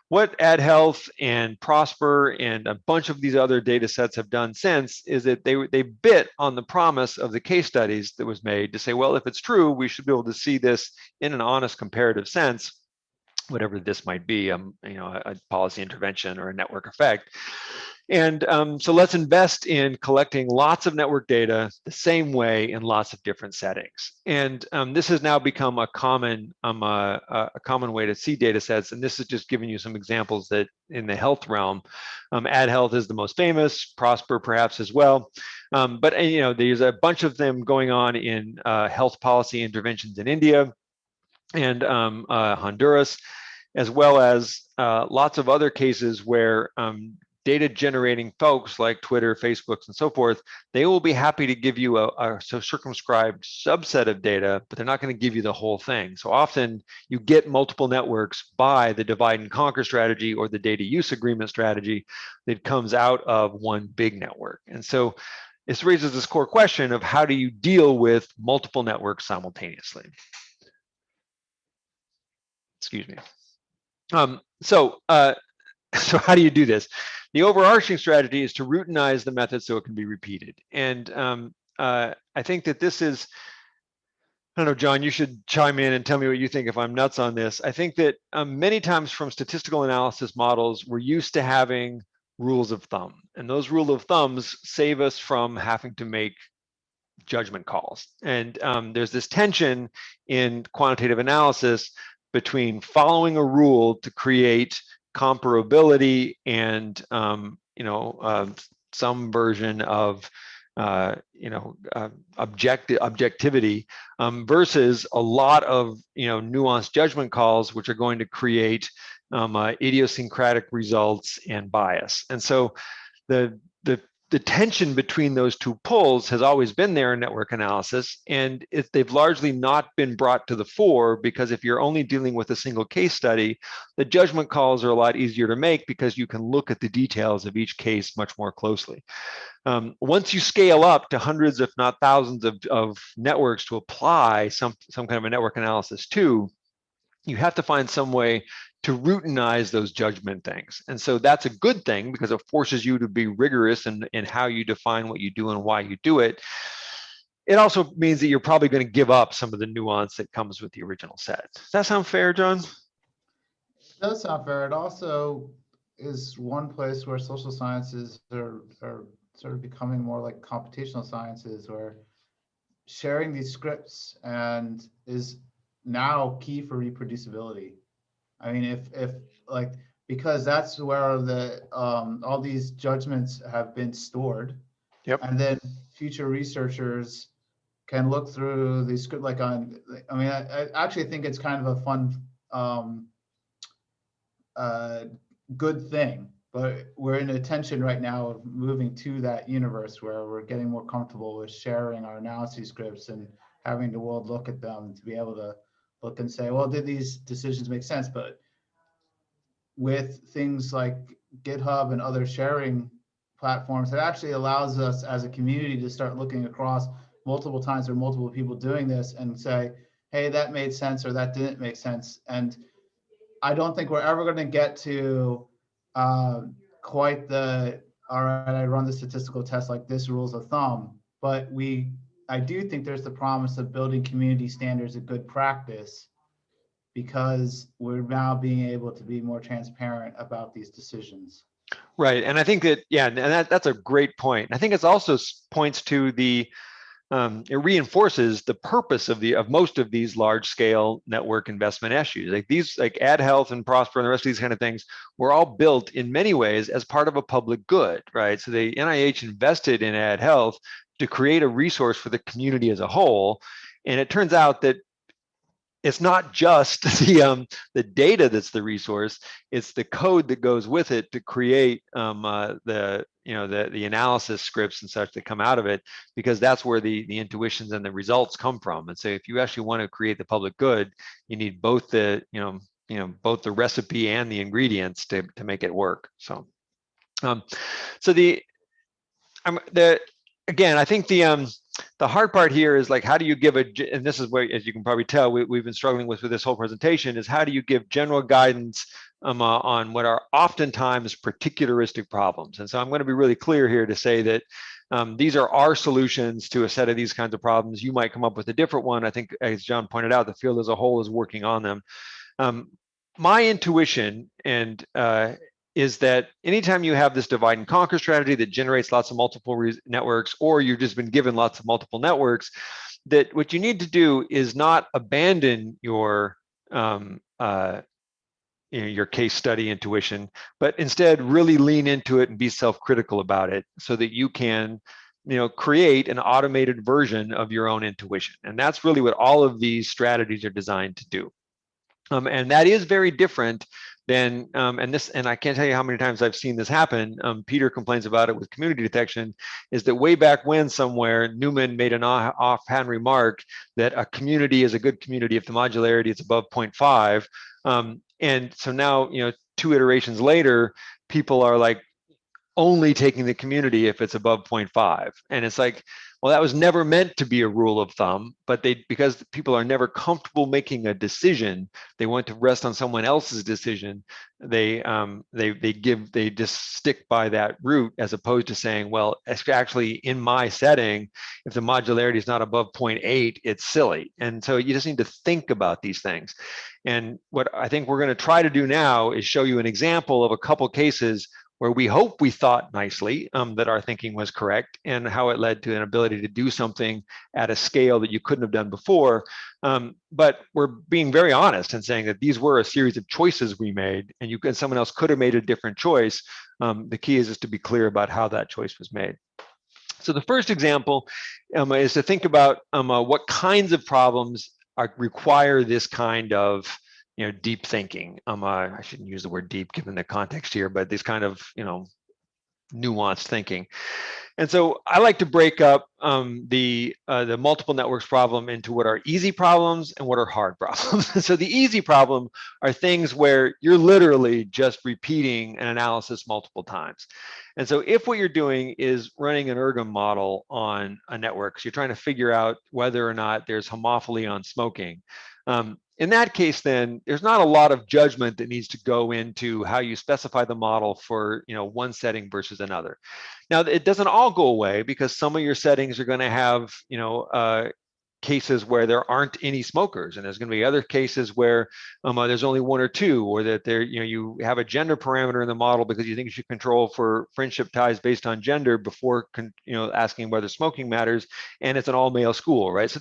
what AdHealth and Prosper and a bunch of these other data sets have done since is that they bit on the promise of the case studies that was made to say, well, if it's true, we should be able to see this in an honest comparative sense, whatever this might be, a policy intervention or a network effect. And so let's invest in collecting lots of network data the same way in lots of different settings. And this has now become a common way to see data sets. And this is just giving you some examples that in the health realm, Ad Health is the most famous, Prosper perhaps as well. But there's a bunch of them going on in health policy interventions in India and Honduras, as well as lots of other cases where data generating folks like Twitter, Facebook, and so forth, they will be happy to give you a circumscribed subset of data, but they're not going to give you the whole thing. So often you get multiple networks by the divide and conquer strategy or the data use agreement strategy that comes out of one big network. And so this raises this core question of how do you deal with multiple networks simultaneously? Excuse me. So how do you do this? The overarching strategy is to routinize the method so it can be repeated. And I think that this is, I don't know, John, you should chime in and tell me what you think if I'm nuts on this. I think that many times from statistical analysis models, we're used to having rules of thumb. And those rule of thumbs save us from having to make judgment calls. And there's this tension in quantitative analysis between following a rule to create comparability and some version of objectivity versus a lot of nuanced judgment calls, which are going to create idiosyncratic results and bias. And so the tension between those two poles has always been there in network analysis, and they've largely not been brought to the fore because if you're only dealing with a single case study, the judgment calls are a lot easier to make because you can look at the details of each case much more closely. Once you scale up to hundreds, if not thousands of networks to apply some kind of a network analysis to, you have to find some way to routinize those judgment things. And so that's a good thing because it forces you to be rigorous in how you define what you do and why you do it. It also means that you're probably going to give up some of the nuance that comes with the original set. Does that sound fair, John? It does sound fair. It also is one place where social sciences are sort of becoming more like computational sciences, where sharing these scripts and is now key for reproducibility. I mean, if like, because that's where the all these judgments have been stored. Yep. And then future researchers can look through the script like on, I mean, I actually think it's kind of a fun, good thing, but we're in a tension right now of moving to that universe where we're getting more comfortable with sharing our analysis scripts and having the world look at them to be able to look and say, well, did these decisions make sense? But with things like GitHub and other sharing platforms, it actually allows us as a community to start looking across multiple times or multiple people doing this and say, hey, that made sense or that didn't make sense. And I don't think we're ever going to get to quite the, all right, I run the statistical test like this rules of thumb, but I do think there's the promise of building community standards of good practice, because we're now being able to be more transparent about these decisions. Right, and I think that, yeah, and that's a great point. I think it also points to the, it reinforces the purpose of most of these large scale network investment issues. Like these, like Ad Health and Prosper and the rest of these kind of things were all built in many ways as part of a public good, right? So the NIH invested in Ad Health to create a resource for the community as a whole. And it turns out that it's not just the data that's the resource; it's the code that goes with it to create the analysis scripts and such that come out of it, because that's where the intuitions and the results come from. And so, if you actually want to create the public good, you need both the both the recipe and the ingredients to make it work. So, again, I think the hard part here is like, how do you give and this is where, as you can probably tell, we've been struggling with this whole presentation, is how do you give general guidance on what are oftentimes particularistic problems. And so I'm going to be really clear here to say that these are our solutions to a set of these kinds of problems. You might come up with a different one. I think, as John pointed out, the field as a whole is working on them. My intuition, and is that anytime you have this divide and conquer strategy that generates lots of multiple networks, or you've just been given lots of multiple networks, that what you need to do is not abandon your your case study intuition, but instead really lean into it and be self-critical about it so that you can create an automated version of your own intuition. And that's really what all of these strategies are designed to do. And that is very different than, and I can't tell you how many times I've seen this happen. Peter complains about it with community detection, is that way back when somewhere Newman made an offhand remark that a community is a good community if the modularity is above 0.5. And so now, 2 iterations later, people are like only taking the community if it's above 0.5. And it's like, well, that was never meant to be a rule of thumb, but because people are never comfortable making a decision, they want to rest on someone else's decision. They just stick by that route, as opposed to saying, well, actually in my setting, if the modularity is not above 0.8, it's silly. And so you just need to think about these things. And what I think we're going to try to do now is show you an example of a couple cases where we hope we thought nicely that our thinking was correct, and how it led to an ability to do something at a scale that you couldn't have done before. But we're being very honest and saying that these were a series of choices we made, and someone else could have made a different choice. The key is just to be clear about how that choice was made. So the first example is to think about what kinds of problems require this kind of deep thinking. I shouldn't use the word deep given the context here, but this kind of, nuanced thinking. And so I like to break up the multiple networks problem into what are easy problems and what are hard problems. So the easy problem are things where you're literally just repeating an analysis multiple times. And so if what you're doing is running an ergon model on a network, so you're trying to figure out whether or not there's homophily on smoking, in that case, then there's not a lot of judgment that needs to go into how you specify the model for one setting versus another. Now, it doesn't all go away, because some of your settings are going to have cases where there aren't any smokers, and there's going to be other cases where there's only 1 or 2, or that you have a gender parameter in the model because you think you should control for friendship ties based on gender before asking whether smoking matters, and it's an all-male school, right? So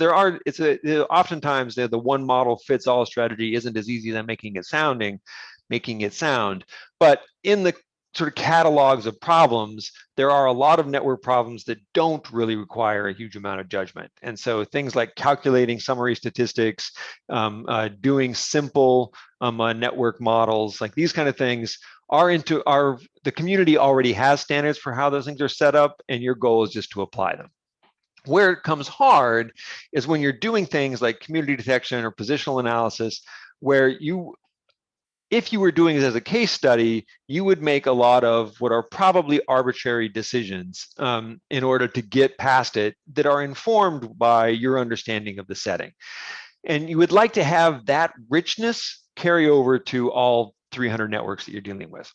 oftentimes the one model fits all strategy isn't as easy as making it sound. But in the sort of catalogs of problems, there are a lot of network problems that don't really require a huge amount of judgment. And so things like calculating summary statistics, doing simple network models, like these kind of things the community already has standards for how those things are set up, and your goal is just to apply them. Where it comes hard is when you're doing things like community detection or positional analysis, where if you were doing this as a case study, you would make a lot of what are probably arbitrary decisions in order to get past it, that are informed by your understanding of the setting. And you would like to have that richness carry over to all 300 networks that you're dealing with.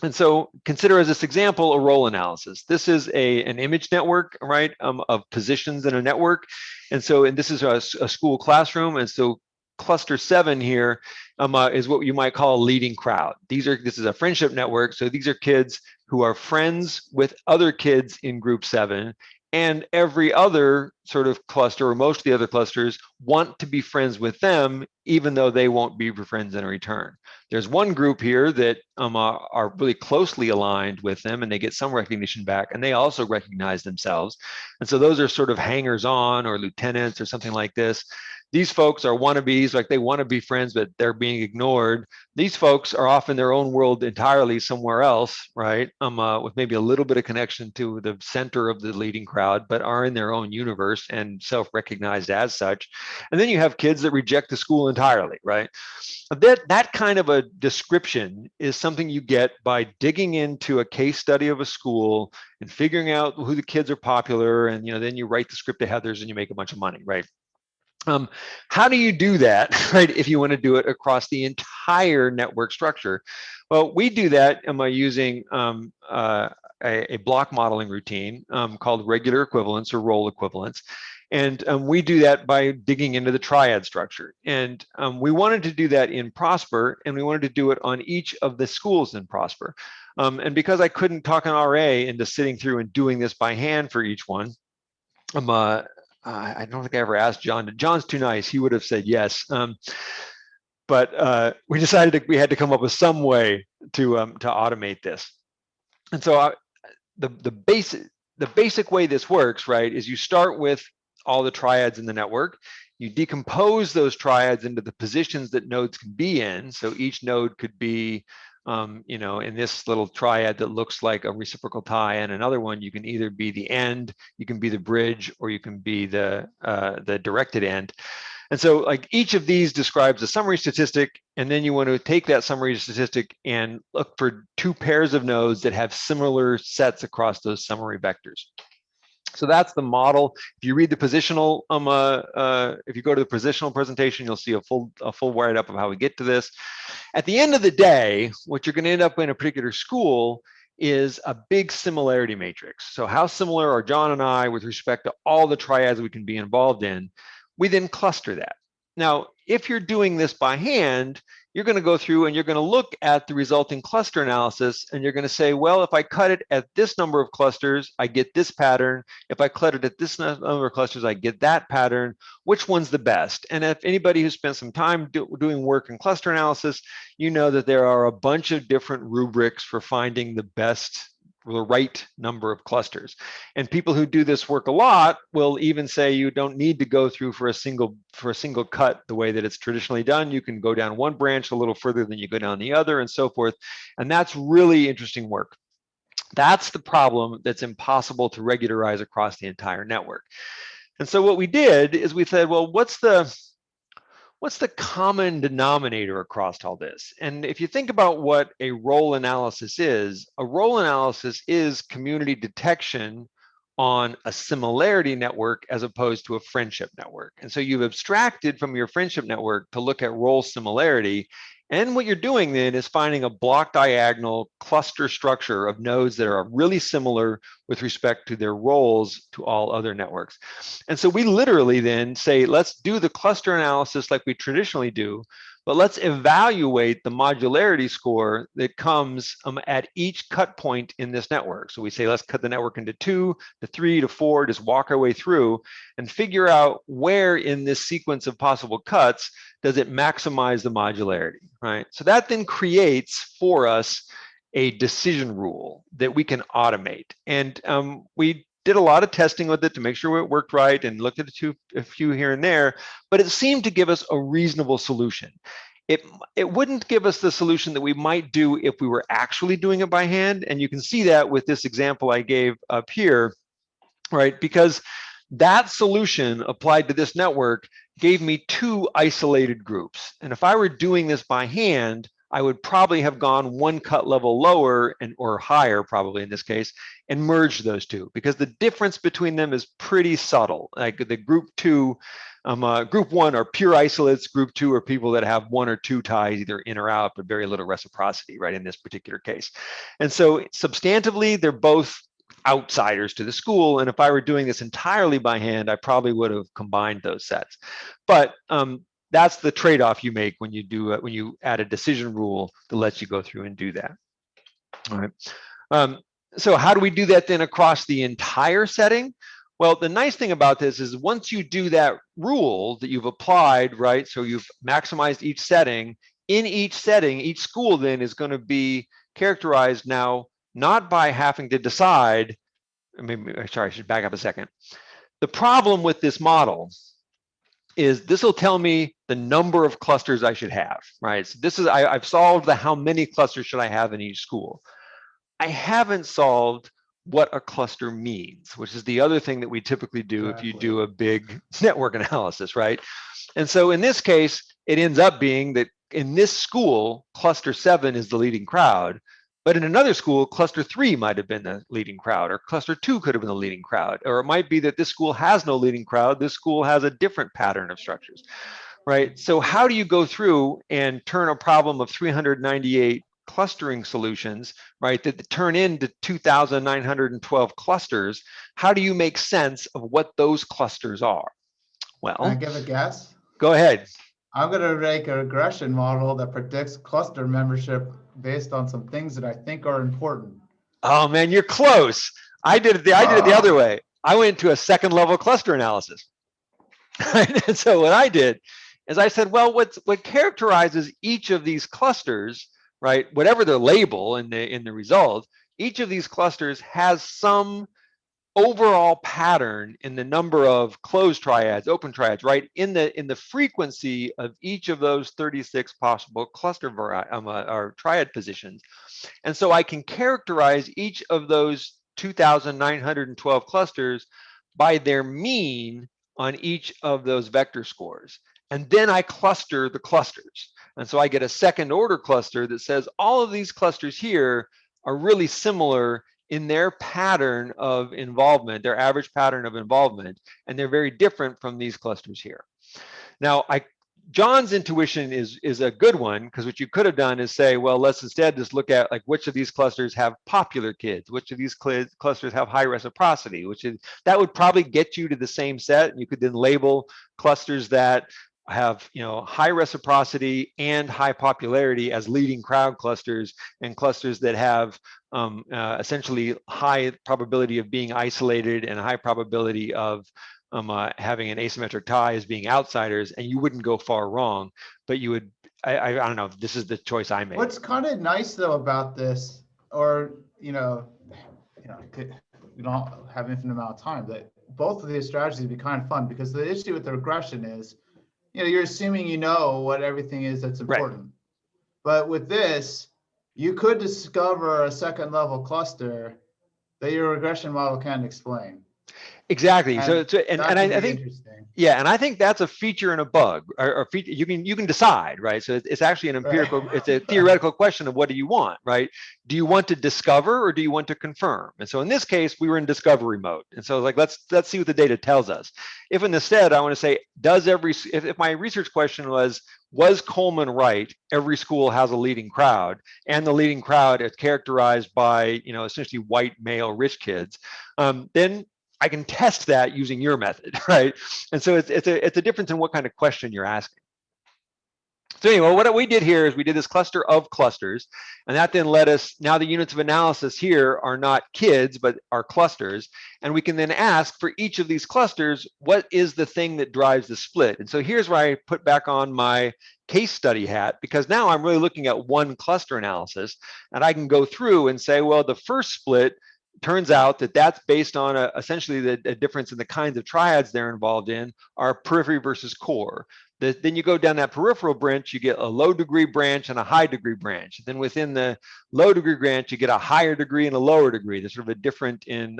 And so consider as this example a role analysis. This is an image network, right, of positions in a network. And this is a school classroom. And so cluster 7 here is what you might call a leading crowd. This is a friendship network. So these are kids who are friends with other kids in group 7, and every other sort of cluster, or most of the other clusters, want to be friends with them, even though they won't be friends in return. There's one group here that are really closely aligned with them, and they get some recognition back, and they also recognize themselves. And so those are sort of hangers-on or lieutenants or something like this. These folks are wannabes, like they want to be friends, but they're being ignored. These folks are off in their own world entirely somewhere else, right? With maybe a little bit of connection to the center of the leading crowd, but are in their own universe and self-recognized as such. And then you have kids that reject the school entirely, right? That kind of a description is something you get by digging into a case study of a school and figuring out who the kids are popular, and then you write the script to Heathers and you make a bunch of money, right? How do you do that, right, if you want to do it across the entire network structure? Well, we do that using a block modeling routine called regular equivalence or role equivalence. And we do that by digging into the triad structure. And we wanted to do that in Prosper, and we wanted to do it on each of the schools in Prosper. And because I couldn't talk an RA into sitting through and doing this by hand for each one, I don't think I ever asked John. John's too nice. He would have said yes. But we decided we had to come up with some way to automate this. And so the basic way this works, right, is you start with all the triads in the network. You decompose those triads into the positions that nodes can be in. So each node could be, you know, in this little triad that looks like a reciprocal tie, and another one, you can either be the end, you can be the bridge, or you can be the directed end. And so like each of these describes a summary statistic, and then you want to take that summary statistic and look for two pairs of nodes that have similar sets across those summary vectors. So that's the model. If you read the positional, if you go to the positional presentation, you'll see a full write-up of how we get to this. At the end of the day, what you're going to end up in a particular school is a big similarity matrix. So how similar are John and I with respect to all the triads we can be involved in? We then cluster that. Now, if you're doing this by hand, you're going to go through and you're going to look at the resulting cluster analysis, and you're going to say, well, if I cut it at this number of clusters, I get this pattern. If I cut it at this number of clusters, I get that pattern. Which one's the best? And if anybody who spent some time doing work in cluster analysis, you know that there are a bunch of different rubrics for finding the best, the right number of clusters. And people who do this work a lot will even say you don't need to go through for a single cut the way that it's traditionally done. You can go down one branch a little further than you go down the other, and so forth. And that's really interesting work. That's the problem that's impossible to regularize across the entire network. And so what we did is we said, well, what's the common denominator across all this? And if you think about what a role analysis is, a role analysis is community detection on a similarity network as opposed to a friendship network. And so you've abstracted from your friendship network to look at role similarity. And what you're doing then is finding a block diagonal cluster structure of nodes that are really similar with respect to their roles to all other networks. And so we literally then say, let's do the cluster analysis like we traditionally do, but let's evaluate the modularity score that comes at each cut point in this network. So we say, let's cut the network into 2 to 3 to 4, just walk our way through and figure out where in this sequence of possible cuts does it maximize the modularity, right? So that then creates for us a decision rule that we can automate. And we did a lot of testing with it to make sure it worked right and looked at a few here and there, but it seemed to give us a reasonable solution. It wouldn't give us the solution that we might do if we were actually doing it by hand. And you can see that with this example I gave up here, right? Because that solution applied to this network gave me 2 isolated groups. And if I were doing this by hand, I would probably have gone 1 cut level lower or higher, probably in this case, and merged those 2, because the difference between them is pretty subtle. Like the group 2, group 1 are pure isolates. Group 2 are people that have 1 or 2 ties, either in or out, but very little reciprocity, right, in this particular case. And so substantively, they're both outsiders to the school. And if I were doing this entirely by hand, I probably would have combined those sets. But that's the trade-off you make when you do when you add a decision rule that lets you go through and do that. All right. So how do we do that then across the entire setting? Well, the nice thing about this is once you do that rule that you've applied, right? So you've maximized each setting. In each setting, each school then is going to be characterized now not by having to decide. Sorry, I should back up a second. The problem with this model is this will tell me the number of clusters I should have, right? So this is, I've solved the how many clusters should I have in each school. I haven't solved what a cluster means, which is the other thing that we typically do if you do a big network analysis, right? And so in this case, it ends up being that in this school, cluster 7 is the leading crowd. But in another school, cluster 3 might have been the leading crowd, or cluster 2 could have been the leading crowd. Or it might be that this school has no leading crowd. This school has a different pattern of structures, right? So how do you go through and turn a problem of 398 clustering solutions, right, that turn into 2,912 clusters, how do you make sense of what those clusters are? Can I Well, give a guess? go ahead. I'm going to make a regression model that predicts cluster membership based on some things that I think are important. Oh man, you're close. I did it the other way. I went to a second level cluster analysis. And so what I did is I said, well, what characterizes each of these clusters, right? Whatever their label in the result, each of these clusters has some overall pattern in the number of closed triads, open triads, right? In the frequency of each of those 36 possible cluster or triad positions. And so I can characterize each of those 2,912 clusters by their mean on each of those vector scores. And then I cluster the clusters. And so I get a second order cluster that says all of these clusters here are really similar in their pattern of involvement, their average pattern of involvement, and they're very different from these clusters here. Now, John's intuition is a good one, because what you could have done is say, well, let's instead just look at like which of these clusters have popular kids, which of these clusters have high reciprocity, that would probably get you to the same set. And you could then label clusters that have high reciprocity and high popularity as leading crowd clusters, and clusters that have essentially high probability of being isolated and high probability of having an asymmetric tie as being outsiders. And you wouldn't go far wrong, but you would, I don't know, this is the choice I made. What's kind of nice though about this, or we don't have infinite amount of time, that both of these strategies would be kind of fun, because the issue with the regression is, you're assuming what everything is that's important. Right. But with this, you could discover a second level cluster that your regression model can't explain. Exactly. And I think, yeah, and I think that's a feature and a bug, or feature, you can decide, right? So it's actually an empirical, right. It's a theoretical question of what do you want, right? Do you want to discover or do you want to confirm? And so in this case, we were in discovery mode. And so like, let's see what the data tells us. If instead I want to say, if my research question was Coleman right? Every school has a leading crowd, and the leading crowd is characterized by, essentially white male rich kids, then I can test that using your method, right? And so it's a difference in what kind of question you're asking. So anyway, what we did here is we did this cluster of clusters, and that then led us, now the units of analysis here are not kids, but are clusters. And we can then ask for each of these clusters, what is the thing that drives the split? And so here's where I put back on my case study hat, because now I'm really looking at one cluster analysis, and I can go through and say, well, the first split turns out that that's based on essentially the difference in the kinds of triads they're involved in are periphery versus core. Then you go down that peripheral branch, you get a low degree branch and a high degree branch. Then within the low degree branch, you get a higher degree and a lower degree. There's sort of a difference in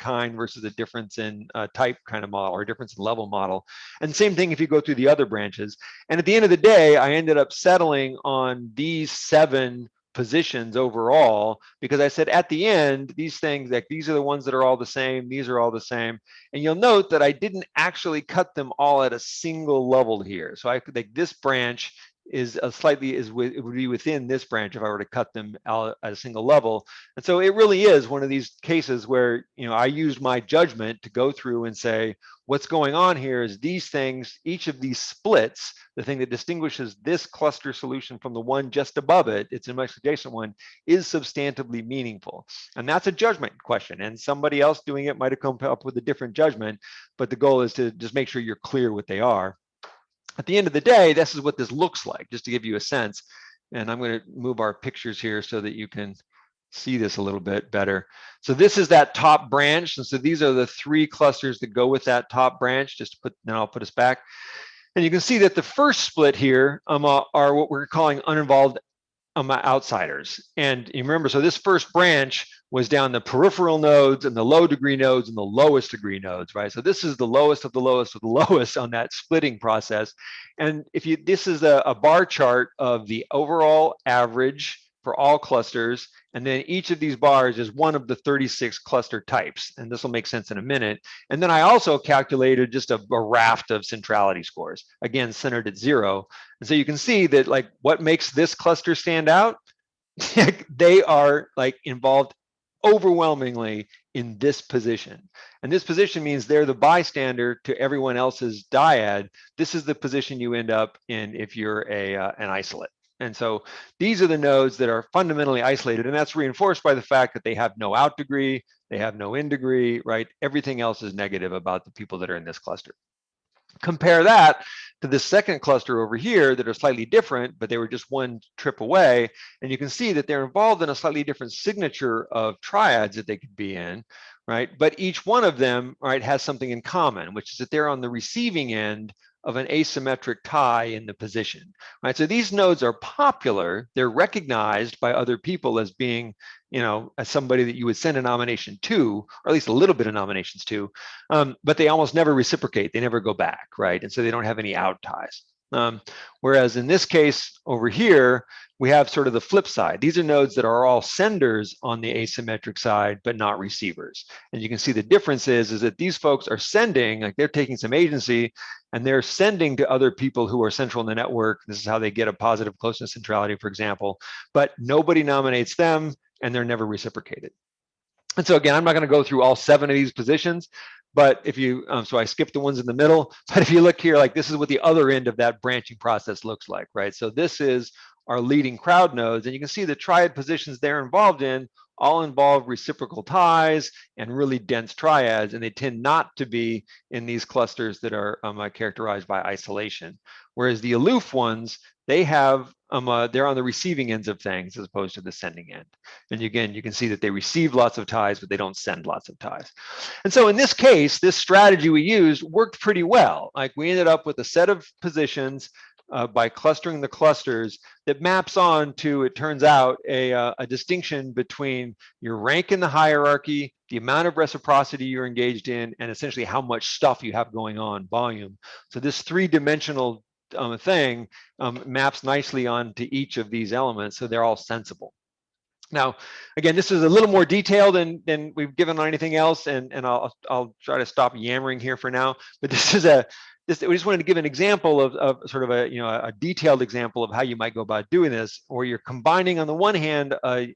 kind versus a difference in type kind of model, or a difference in level model. And same thing if you go through the other branches. And at the end of the day, I ended up settling on these 7 positions overall, because I said at the end, these things, like these are the ones that are all the same, these are all the same. And you'll note that I didn't actually cut them all at a single level here. So I could, like, this branch is would be within this branch if I were to cut them out at a single level. And so it really is one of these cases where, I used my judgment to go through and say, what's going on here is these things, each of these splits, the thing that distinguishes this cluster solution from the one just above it, it's a much adjacent one, is substantively meaningful. And that's a judgment question. And somebody else doing it might have come up with a different judgment, but the goal is to just make sure you're clear what they are. At the end of the day, this is what this looks like, just to give you a sense. And I'm going to move our pictures here so that you can see this a little bit better. So this is that top branch. And so these are the 3 clusters that go with that top branch, just to put, then I'll put us back. And you can see that the first split here are what we're calling uninvolved outsiders. And you remember, so this first branch was down the peripheral nodes and the low degree nodes and the lowest degree nodes, right? So this is the lowest of the lowest of the lowest on that splitting process. And this is a bar chart of the overall average for all clusters. And then each of these bars is one of the 36 cluster types. And this will make sense in a minute. And then I also calculated just a raft of centrality scores, again, centered at 0. And so you can see that, like, what makes this cluster stand out? they are like involved overwhelmingly in this position. And this position means they're the bystander to everyone else's dyad. This is the position you end up in if you're an isolate. And so these are the nodes that are fundamentally isolated, and that's reinforced by the fact that they have no out degree, they have no in degree, right? Everything else is negative about the people that are in this cluster. Compare that to the second cluster over here that are slightly different, but they were just one trip away. And you can see that they're involved in a slightly different signature of triads that they could be in, right? But each one of them, right, has something in common, which is that they're on the receiving end of an asymmetric tie in the position, right? So these nodes are popular. They're recognized by other people as being, as somebody that you would send a nomination to, or at least a little bit of nominations to, but they almost never reciprocate. They never go back, right? And so they don't have any out ties. Whereas in this case over here, we have sort of the flip side. These are nodes that are all senders on the asymmetric side, but not receivers. And you can see the difference is that these folks are sending, like they're taking some agency, and they're sending to other people who are central in the network. This is how they get a positive closeness centrality, for example, but nobody nominates them, and they're never reciprocated. And so again, I'm not going to go through all 7 of these positions, but if you, so I skipped the ones in the middle, but if you look here, like this is what the other end of that branching process looks like, right? So this is our leading crowd nodes, and you can see the triad positions they're involved in all involve reciprocal ties and really dense triads, and they tend not to be in these clusters that are characterized by isolation. Whereas the aloof ones, they have, they're on the receiving ends of things as opposed to the sending end. And again, you can see that they receive lots of ties, but they don't send lots of ties. And so in this case, this strategy we used worked pretty well. Like we ended up with a set of positions by clustering the clusters that maps on to, it turns out, a distinction between your rank in the hierarchy, the amount of reciprocity you're engaged in, and essentially how much stuff you have going on, volume. So this 3-dimensional thing maps nicely onto each of these elements, so they're all sensible. Now, again, this is a little more detailed than we've given on anything else, and I'll try to stop yammering here for now. But this is we just wanted to give an example of sort of a detailed example of how you might go about doing this, where you're combining on the one hand a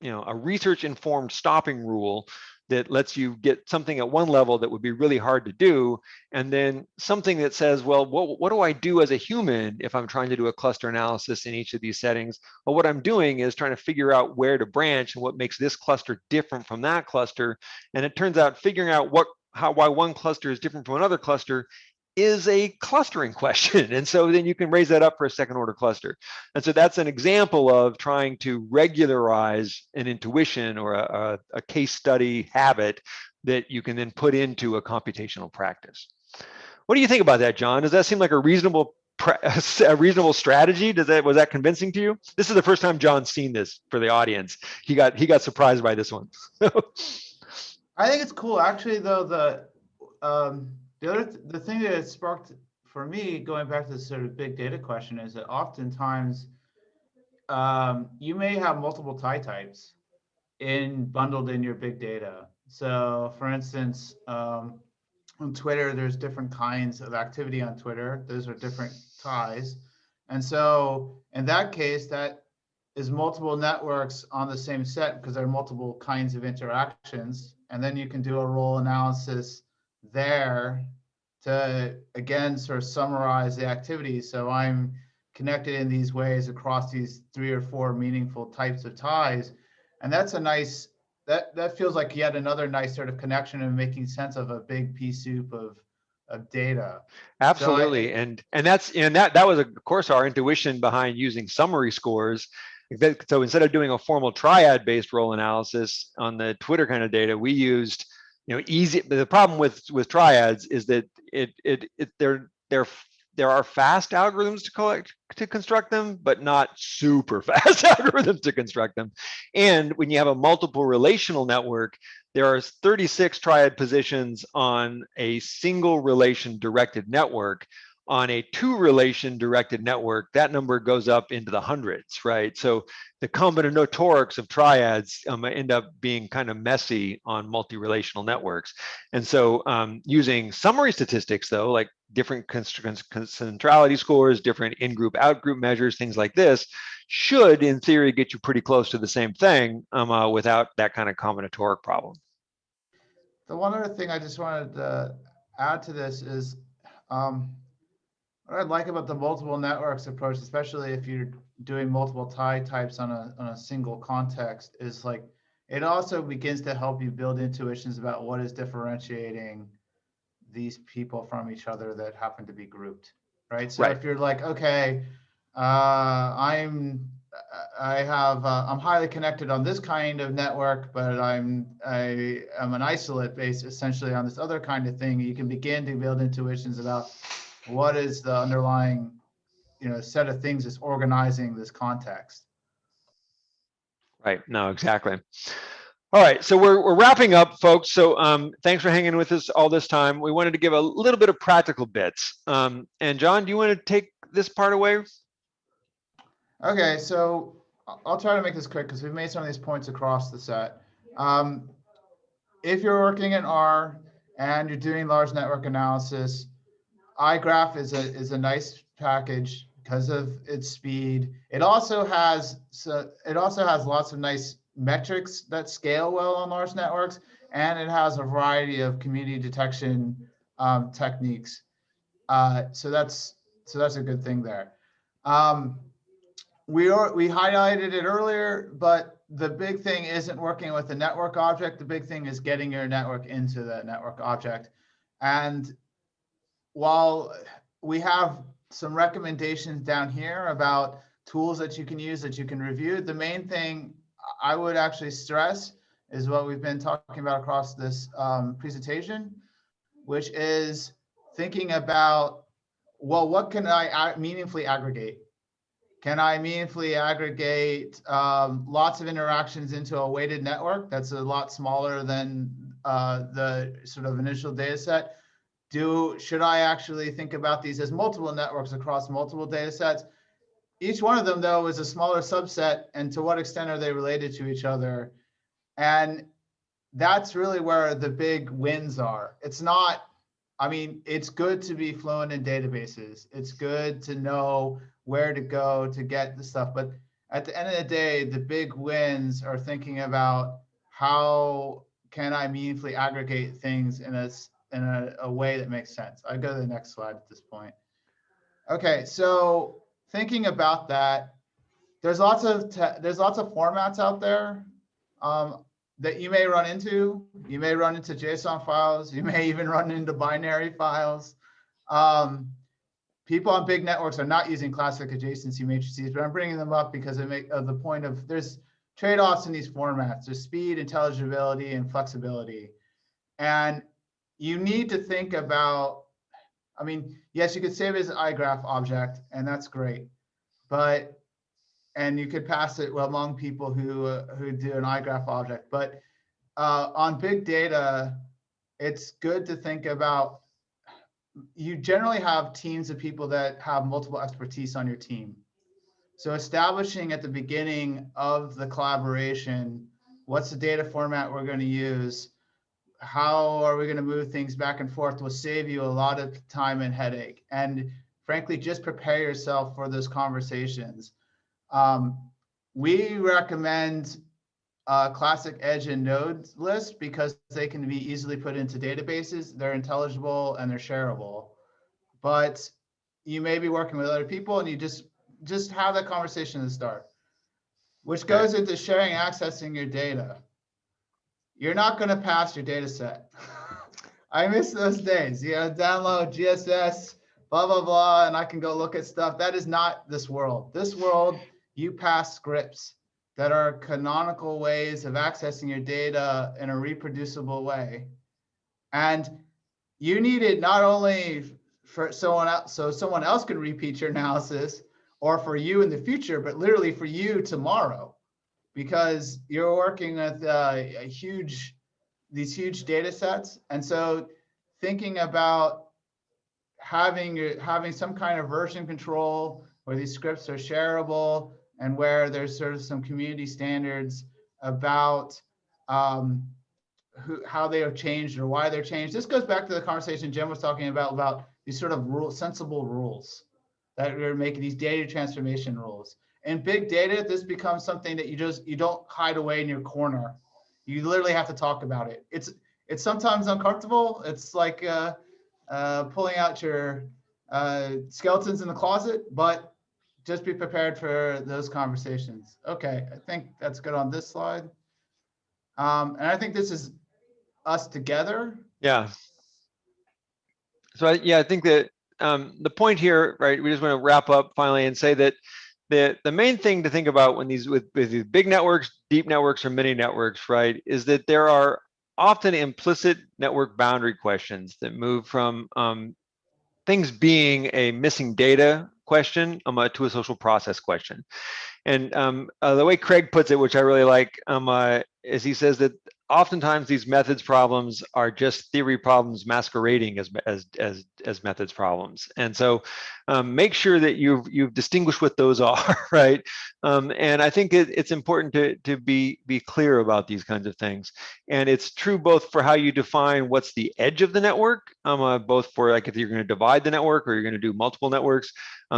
research-informed stopping rule that lets you get something at one level that would be really hard to do, and then something that says, well, what do I do as a human if I'm trying to do a cluster analysis in each of these settings? Well, what I'm doing is trying to figure out where to branch and what makes this cluster different from that cluster. And it turns out figuring out why one cluster is different from another cluster is a clustering question. And so then you can raise that up for a second order cluster. And so that's an example of trying to regularize an intuition or a case study habit that you can then put into a computational practice. What do you think about that, John? Does that seem like a reasonable strategy? Was that convincing to you? This is the first time John's seen this for the audience. He got surprised by this one. I think it's cool. Actually, though, the thing that it sparked for me, going back to the sort of big data question, is that oftentimes you may have multiple tie types bundled in your big data. So, for instance, on Twitter, there's different kinds of activity on Twitter. Those are different ties. And so in that case, that is multiple networks on the same set because there are multiple kinds of interactions. And then you can do a role analysis there to, again, sort of summarize the activity. So I'm connected in these ways across these 3 or 4 meaningful types of ties. And that's a nice, that feels like yet another nice sort of connection and making sense of a big pea soup of data. Absolutely. So that was, of course, our intuition behind using summary scores. So instead of doing a formal triad-based role analysis on the Twitter kind of data, we used, easy. The problem with triads is that there are fast algorithms to construct them, but not super fast algorithms to construct them. And when you have a multiple relational network, there are 36 triad positions on a single relation directed network. On a 2-relation directed network, that number goes up into the hundreds, right? So the combinatorics of triads end up being kind of messy on multi-relational networks. And so using summary statistics, though, like different centrality scores, different in-group, out-group measures, things like this, should, in theory, get you pretty close to the same thing without that kind of combinatoric problem. The one other thing I just wanted to add to this is what I like about the multiple networks approach, especially if you're doing multiple tie types on a single context, is like it also begins to help you build intuitions about what is differentiating these people from each other that happen to be grouped, right? So Right. if you're like, okay, I'm highly connected on this kind of network, but I am an isolate based essentially on this other kind of thing. You can begin to build intuitions about what is the underlying, set of things that's organizing this context. Right. No, exactly. All right, so we're wrapping up, folks. So thanks for hanging with us all this time. We wanted to give a little bit of practical bits. And John, do you want to take this part away? Okay, so I'll try to make this quick because we've made some of these points across the set. If you're working in R and you're doing large network analysis, iGraph is a nice package because of its speed. It also has lots of nice metrics that scale well on large networks, and it has a variety of community detection techniques. So that's a good thing there. We highlighted it earlier, but the big thing isn't working with the network object. The big thing is getting your network into the network object. And while we have some recommendations down here about tools that you can use that you can review, the main thing I would actually stress is what we've been talking about across this presentation, which is thinking about, well, what can I meaningfully aggregate? Can I meaningfully aggregate lots of interactions into a weighted network that's a lot smaller than the sort of initial data set? Should I actually think about these as multiple networks across multiple data sets? Each one of them, though, is a smaller subset, and to what extent are they related to each other? And that's really where the big wins are. It's not, I mean, it's good to be fluent in databases. It's good to know where to go to get the stuff. But at the end of the day, the big wins are thinking about how can I meaningfully aggregate things in a way that makes sense. I go to the next slide at this point. Okay, so thinking about that, there's lots of formats out there that you may run into. You may run into JSON files. You may even run into binary files. People on big networks are not using classic adjacency matrices, but I'm bringing them up because they make the point of there's trade-offs in these formats. There's speed, intelligibility, and flexibility. And you need to think about, I mean, yes, you could save it as an iGraph object, and that's great. And you could pass it among people who do an iGraph object. But on big data, it's good to think about, you generally have teams of people that have multiple expertise on your team. So establishing at the beginning of the collaboration, what's the data format we're going to use? How are we going to move things back and forth will save you a lot of time and headache. And frankly, just prepare yourself for those conversations. We recommend classic edge and node lists because they can be easily put into databases. They're intelligible and they're shareable. But you may be working with other people and you just have that conversation to start, which goes into sharing, accessing your data. You're not going to pass your data set. I miss those days. Download GSS, blah, blah, blah, and I can go look at stuff. That is not this world. This world, you pass scripts that are canonical ways of accessing your data in a reproducible way. And you need it not only for someone else, so someone else can repeat your analysis, or for you in the future, but literally for you tomorrow, because you're working with these huge data sets. And so thinking about having some kind of version control where these scripts are shareable and where there's sort of some community standards about how they have changed or why they're changed. This goes back to the conversation Jim was talking about these sort of sensible rules that are making these data transformation rules. In big data, this becomes something that you don't hide away in your corner. You literally have to talk about it. It's sometimes uncomfortable. It's like pulling out your skeletons in the closet, but just be prepared for those conversations. Okay, I think that's good on this slide. And I think this is us together. Yeah. So yeah, I think that the point here, right? We just want to wrap up finally and say that the main thing to think about when with these big networks, deep networks, or mini networks, right, is that there are often implicit network boundary questions that move from things being a missing data question to a social process question. And the way Craig puts it, which I really like, is he says that oftentimes these methods problems are just theory problems masquerading as methods problems. And so make sure that you've distinguished what those are, right? And I think it's important to be clear about these kinds of things. And it's true both for how you define what's the edge of the network, both for like if you're going to divide the network or you're going to do multiple networks.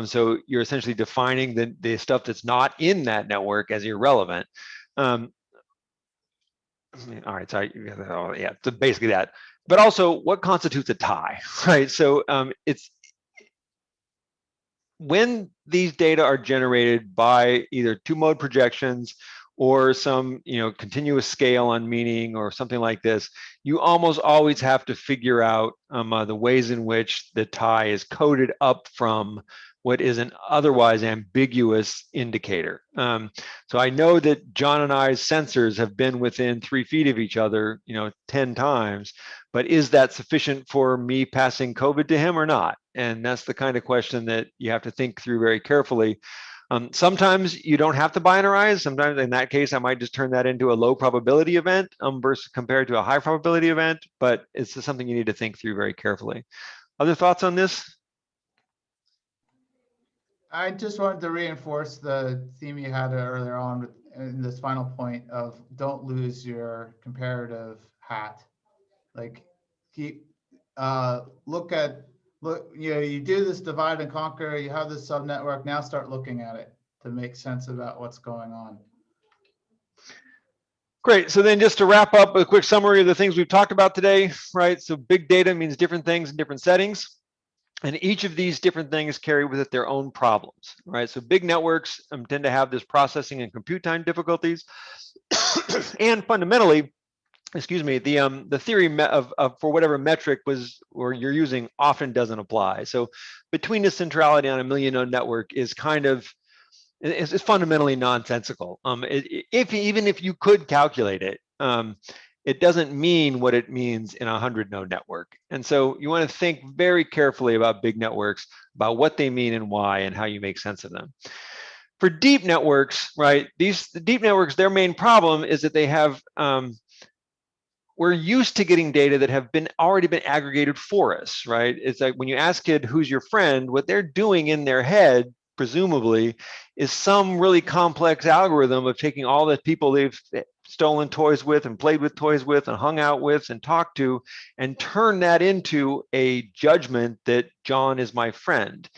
So you're essentially defining the stuff that's not in that network as irrelevant. All right, so yeah, so basically that. But also, what constitutes a tie, right? So it's when these data are generated by either two-mode projections or some continuous scale on meaning or something like this, you almost always have to figure out the ways in which the tie is coded up from what is an otherwise ambiguous indicator. So I know that John and I's sensors have been within 3 feet of each other, 10 times, but is that sufficient for me passing COVID to him or not? And that's the kind of question that you have to think through very carefully. Sometimes you don't have to binarize. Sometimes in that case, I might just turn that into a low probability event versus compared to a high probability event, but it's just something you need to think through very carefully. Other thoughts on this? I just wanted to reinforce the theme you had earlier on in this final point of don't lose your comparative hat. Like keep look, you do this divide and conquer, you have this subnetwork, now start looking at it to make sense about what's going on. Great. So then just to wrap up a quick summary of the things we've talked about today, right? So big data means different things in different settings. And each of these different things carry with it their own problems, right? So big networks tend to have this processing and compute time difficulties. And fundamentally, excuse me, the theory of for whatever metric or you're using often doesn't apply. So between the centrality on a million node network is kind of, it's fundamentally nonsensical. Even if you could calculate it, it doesn't mean what it means in a 100 node network. And so you want to think very carefully about big networks, about what they mean and why, and how you make sense of them. For deep networks, right, the deep networks, their main problem is that they have, we're used to getting data that have already been aggregated for us, right? It's like when you ask a kid, who's your friend, what they're doing in their head, presumably, is some really complex algorithm of taking all the people they've stolen toys with and played with toys with and hung out with and talked to and turn that into a judgment that John is my friend.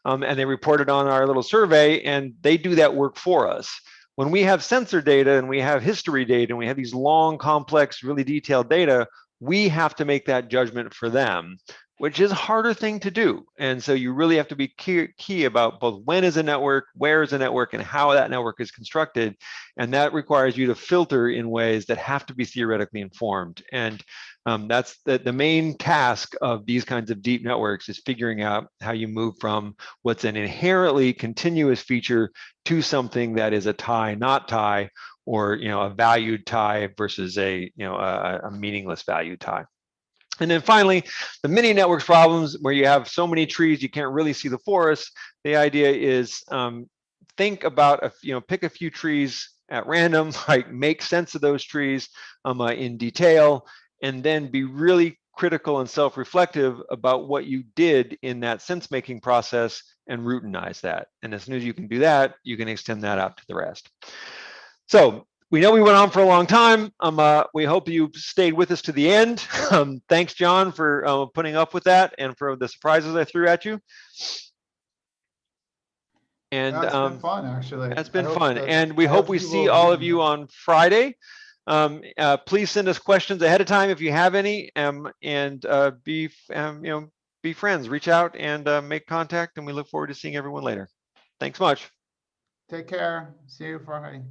And they reported on our little survey, and they do that work for us. When we have sensor data and we have history data and we have these long, complex, really detailed data, we have to make that judgment for them, which is a harder thing to do. And so you really have to be key about both when is a network, where is a network, and how that network is constructed. And that requires you to filter in ways that have to be theoretically informed. And that's the main task of these kinds of deep networks, is figuring out how you move from what's an inherently continuous feature to something that is a tie, not tie, or a valued tie versus a meaningless valued tie. And then finally, the mini networks problems, where you have so many trees you can't really see the forest. The idea is think about pick a few trees at random, right? Make sense of those trees in detail, and then be really critical and self-reflective about what you did in that sense-making process and routinize that. And as soon as you can do that, you can extend that out to the rest. So we know we went on for a long time. We hope you stayed with us to the end. Thanks, John, for putting up with that and for the surprises I threw at you. And That's been fun, actually. that's I been hope fun. that- And we I hope we people see will all be- of you on Friday. Please send us questions ahead of time if you have any, and be friends, reach out and make contact. And we look forward to seeing everyone later. Thanks much. Take care. See you Friday.